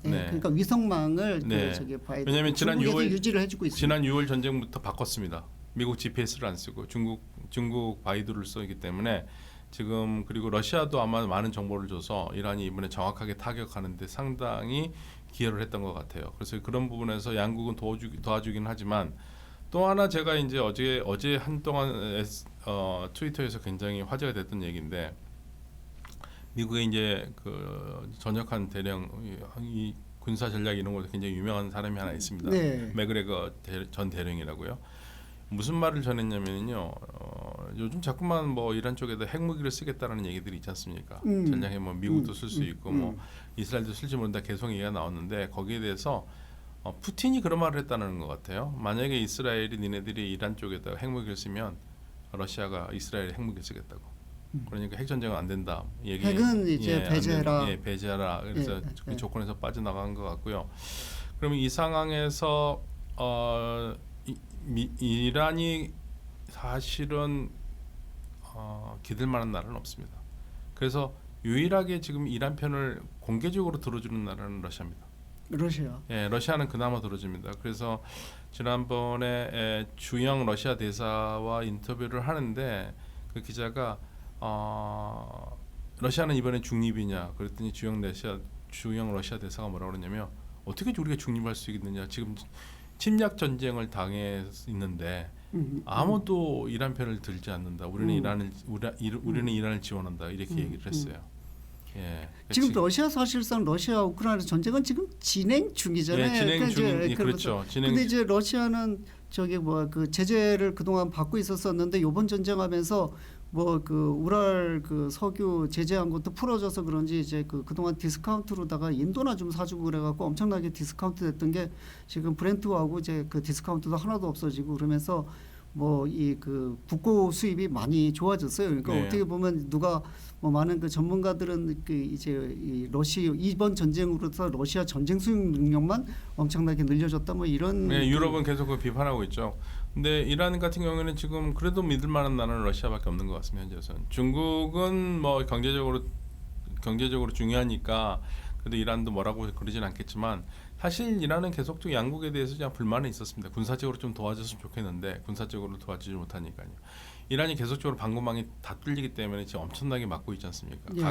예. 네. 그러니까 위성망을 네. 저기 바이든 왜냐하면 지난 6월 유지를 해주고 있습니다. 지난 6월 전쟁부터 바꿨습니다. 미국 GPS를 안 쓰고 중국 바이두를 쓰기 때문에 지금 그리고 러시아도 아마 많은 정보를 줘서 이란이 이번에 정확하게 타격하는데 상당히 기여를 했던 것 같아요. 그래서 그런 부분에서 양국은 도와주긴 하지만 또 하나 제가 이제 어제 한동안 트위터에서 굉장히 화제가 됐던 얘기인데 미국의 이제 그 전역한 대령 이 군사 전략 이런 것도 굉장히 유명한 사람이 하나 있습니다. 네. 맥그레거 전 대령이라고요. 무슨 말을 전했냐면요. 요즘 자꾸만 뭐 이란 쪽에다 핵무기를 쓰겠다라는 얘기들이 있지 않습니까? 전략에 뭐 미국도 쓸 수 있고 뭐 이스라엘도 쓸지 모른다 계속 얘기가 나왔는데 거기에 대해서 푸틴이 그런 말을 했다는 것 같아요. 만약에 이스라엘이 니네들이 이란 쪽에다 핵무기를 쓰면 러시아가 이스라엘에 핵무기를 쓰겠다고. 그러니까 핵 전쟁은 안 된다. 핵은 이제 배제해라. 배제하라. 그래서 그 예. 조건에서 빠져나간 것 같고요. 그러면 이 상황에서 이란이 사실은 기댈 만한 나라는 없습니다. 그래서 유일하게 지금 이란 편을 공개적으로 들어주는 나라는 러시아입니다. 러시아. 예, 러시아는 그나마 들어줍니다. 그래서 지난번에 주영 러시아 대사와 인터뷰를 하는데 그 기자가 러시아는 이번에 중립이냐 그랬더니 주영 러시아 대사가 뭐라고 그러냐면 어떻게 우리가 중립할 수 있느냐 지금 침략 전쟁을 당해 있는데 아무도 이란 편을 들지 않는다. 우리는 이란을 지원한다. 이렇게 얘기를 했어요. 예. 지금 러시아 사실상 러시아 우크라이나 전쟁은 지금 진행 중이잖아요. 예, 진행 중 그렇죠. 근데 이제 러시아는 저기 뭐 그 제재를 그동안 받고 있었었는데 이번 전쟁하면서 뭐 그 우랄 그 석유 제재한 것도 풀어져서 그런지 이제 그동안 디스카운트로다가 인도나 좀 사주고 그래갖고 엄청나게 디스카운트 됐던 게 지금 브렌트하고 이제 그 디스카운트도 하나도 없어지고 그러면서 뭐 이 그 국고 수입이 많이 좋아졌어요. 그러니까 네. 어떻게 보면 누가 뭐 많은 그 전문가들은 그 이제 이 이번 전쟁으로서 러시아 전쟁 수행 능력만 엄청나게 늘려졌다 뭐 이런. 네, 유럽은 계속 그 비판하고 있죠. 근데 이란 같은 경우에는 지금 그래도 믿을 만한 나라는 러시아밖에 없는 것 같습니다. 현재선 중국은 뭐 경제적으로 중요하니까 그래도 이란도 뭐라고 그러진 않겠지만 사실 이란은 계속적으로 양국에 대해서 그냥 불만이 있었습니다. 군사적으로 좀 도와줬으면 좋겠는데 군사적으로 도와주지 못하니까요. 이란이 계속적으로 방공망이 다 뚫리기 때문에 지금 엄청나게 막고 있지 않습니까? 예.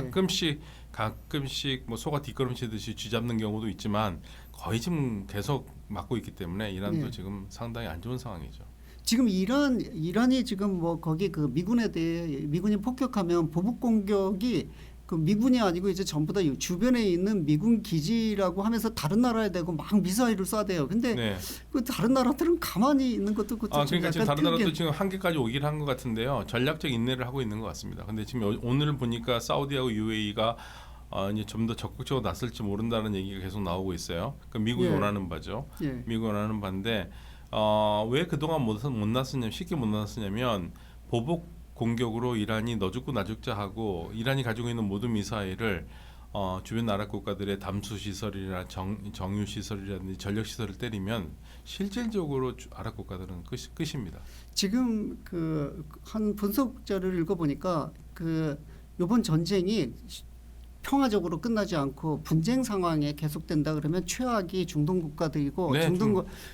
가끔씩 뭐 소가 뒷걸음치듯이 쥐잡는 경우도 있지만 거의 지금 계속 막고 있기 때문에 이란도 예. 지금 상당히 안 좋은 상황이죠. 지금 이란이 지금 뭐 거기 그 미군에 대해 미군이 폭격하면 보복 공격이 그 미군이 아니고 이제 전부 다 주변에 있는 미군 기지라고 하면서 다른 나라에 대고 막 미사일을 쏴대요. 근데 네. 그 다른 나라들은 가만히 있는 것도 그것도 그러니까 지금 다른 나라도 특이한- 지금 한계까지 오긴 한 것 같은데요. 전략적 인내를 하고 있는 것 같습니다. 근데 지금 오늘 보니까 사우디하고 UAE가 이제 좀 더 적극적으로 나설지 모른다는 얘기가 계속 나오고 있어요. 그러니까 미국이 예. 원하는 바죠. 예. 미국이 원하는 바인데 왜 그동안 못 나섰냐면 쉽게 못 나섰냐면 보복 공격으로 이란이 너 죽고 나 죽자 하고 이란이 가지고 있는 모든 미사일을 주변 나라 국가들의 담수 시설이나 정유 시설이라든지 전력 시설을 때리면 실질적으로 아랍 국가들은 끝입니다. 지금 그 한 분석 자료를 읽어보니까 그 이번 전쟁이 평화적으로 끝나지 않고 분쟁 상황에 계속된다 그러면 최악이 중동 국가들이고 네,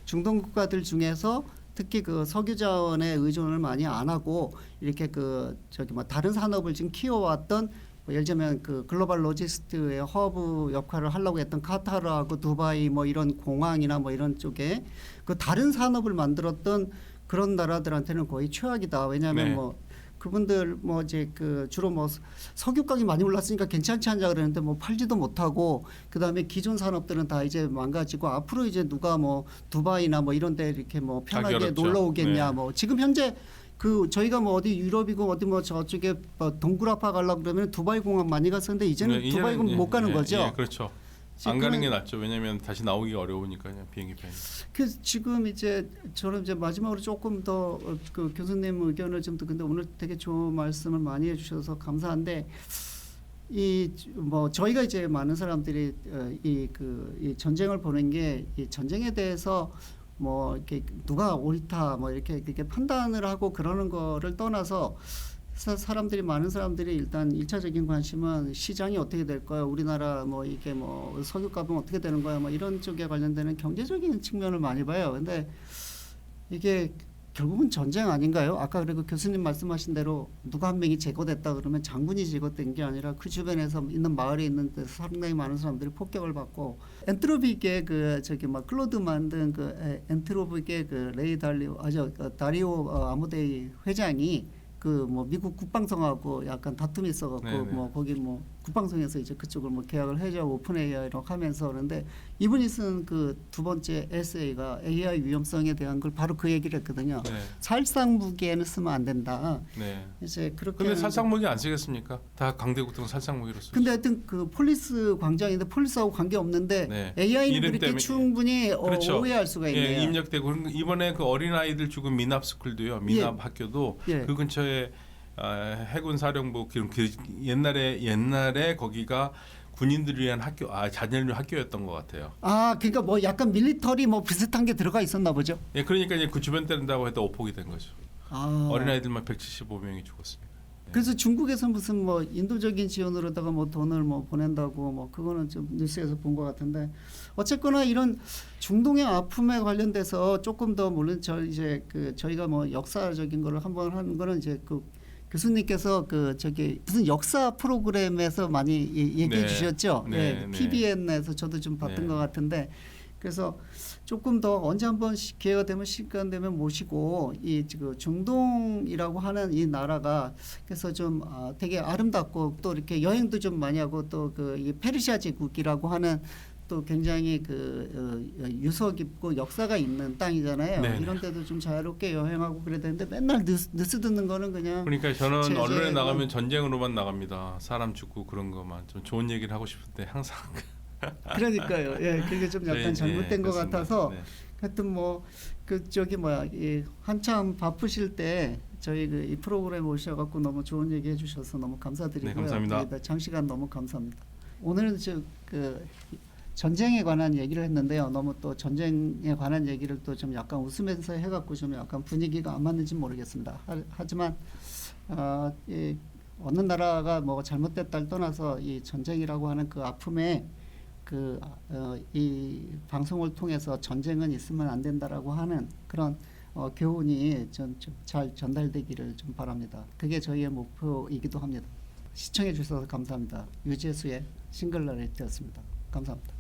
중동 국가들 중에서 특히 그 석유 자원에 의존을 많이 안 하고 이렇게 그 저기 뭐 다른 산업을 지금 키워왔던 뭐 예를 들면 그 글로벌 로지스트의 허브 역할을 하려고 했던 카타르하고 두바이 뭐 이런 공항이나 뭐 이런 쪽에 그 다른 산업을 만들었던 그런 나라들한테는 거의 최악이다. 왜냐하면 네. 뭐 그분들 뭐 이제 그 주로 뭐 석유가격이 많이 올랐으니까 괜찮지 않냐 그랬는데 뭐 팔지도 못하고 그다음에 기존 산업들은 다 이제 망가지고 앞으로 이제 누가 뭐 두바이나 뭐 이런 데 이렇게 뭐 편하게 어렵죠. 놀러 오겠냐 네. 뭐 지금 현재 그 저희가 뭐 어디 유럽이고 어디 뭐 저쪽에 뭐 동굴아파 가려고 그러면 두바이 공항 많이 갔었는데 이제는 두바이 공항 못 가는 거죠. 예, 그렇죠. 안 가는 게 낫죠. 왜냐하면 다시 나오기가 어려우니까요. 비행기 편이. 그 지금 이제 저는 이제 마지막으로 조금 더 그 교수님 의견을 좀 듣는데 오늘 되게 좋은 말씀을 많이 해주셔서 감사한데 이 뭐 저희가 이제 많은 사람들이 이 전쟁을 보는 게 이 전쟁에 대해서 뭐 이렇게 누가 옳다 뭐 이렇게 판단을 하고 그러는 거를 떠나서 많은 사람들이 일단 1차적인 관심은 시장이 어떻게 될 거야, 우리나라 뭐 이게 뭐 석유값은 어떻게 되는 거야, 뭐 이런 쪽에 관련되는 경제적인 측면을 많이 봐요. 근데 이게 결국은 전쟁 아닌가요? 아까 그리고 교수님 말씀하신 대로 누가 한 명이 제거됐다 그러면 장군이 제거된 게 아니라 그 주변에서 있는 마을에 있는 데서 상당히 많은 사람들이 폭격을 받고 엔트로피계 그 저기 막 클로드 만든 그 엔트로피계 그 레이 달리오 다리오 아모데이 회장이 그 뭐 미국 국방성하고 약간 다툼이 있어갖고 네네. 뭐 거기 뭐 국방성에서 이제 그쪽을 뭐 계약을 해줘 오픈 AI로 하면서 그런데 이분이 쓴 그 두 번째 에세이가 AI 위험성에 대한 걸 바로 그 얘기를 했거든요. 네. 살상 무기에는 쓰면 안 된다. 네. 이제 그렇게. 근데 하는데- 살상 무기 안 쓰겠습니까? 다 강대국들은 살상 무기로 쓰죠. 근데 하여튼 그 폴리스 광장인데 폴리스하고 관계 없는데 네. AI는 이름 그렇게 때문에. 충분히 그렇죠. 오해할 수가 있네요. 예, 입력되고 이번에 그 어린 아이들 죽은 미납 스쿨도요. 미납 학교도 예. 그 근처에 해군 사령부 그 옛날에 거기가 군인들을 위한 학교, 자녀를 위한 학교였던 것 같아요. 아, 그러니까 뭐 약간 밀리터리 뭐 비슷한 게 들어가 있었나 보죠. 예, 그러니까 이제 그 주변 때린다고 해도 오폭이 된 거죠. 아. 어린 아이들만 175명이 죽었습니다. 그래서 중국에서 무슨 뭐 인도적인 지원으로다가 뭐 돈을 뭐 보낸다고 뭐 그거는 좀 뉴스에서 본 것 같은데 어쨌거나 이런 중동의 아픔에 관련돼서 조금 더 물론 이제 그 저희가 뭐 역사적인 거를 한번 하는 거는 이제 그 교수님께서 그 저기 무슨 역사 프로그램에서 많이 얘기해 네. 주셨죠. 네, 네, 네. TVN에서 저도 좀 봤던 네. 것 같은데 그래서 조금 더 언제 한번 기회가 되면 시간 되면 모시고 이 지금 중동이라고 하는 이 나라가 그래서 좀 되게 아름답고 또 이렇게 여행도 좀 많이 하고 또 그 이 페르시아 제국이라고 하는 또 굉장히 그 유서 깊고 역사가 있는 땅이잖아요. 네네. 이런 데도 좀 자유롭게 여행하고 그래야 되는데 맨날 뉴스 듣는 거는 그냥 그러니까 저는 제재 언론에 뭐- 나가면 전쟁으로만 나갑니다. 사람 죽고 그런 것만 좀 좋은 얘기를 하고 싶은데 항상 그러니까요. 예, 그게 좀 약간 네, 잘못된 것 그렇습니다. 같아서 네. 하여튼 뭐 그 저기 뭐야 이 한참 바쁘실 때 저희 그 이 프로그램 오셔갖고 너무 좋은 얘기 해주셔서 너무 감사드리고요. 네, 감사합니다. 저희가 장시간 너무 감사합니다. 오늘은 그 전쟁에 관한 얘기를 했는데요. 너무 또 전쟁에 관한 얘기를 또 좀 약간 웃으면서 해갖고 좀 약간 분위기가 안 맞는지 모르겠습니다. 하지만 이 어느 나라가 뭐 잘못됐다를 떠나서 이 전쟁이라고 하는 그 아픔에 이 방송을 통해서 전쟁은 있으면 안 된다라고 하는 그런 교훈이 좀 잘 전달되기를 좀 바랍니다. 그게 저희의 목표이기도 합니다. 시청해 주셔서 감사합니다. 유재수의 싱글러리티였습니다. 감사합니다.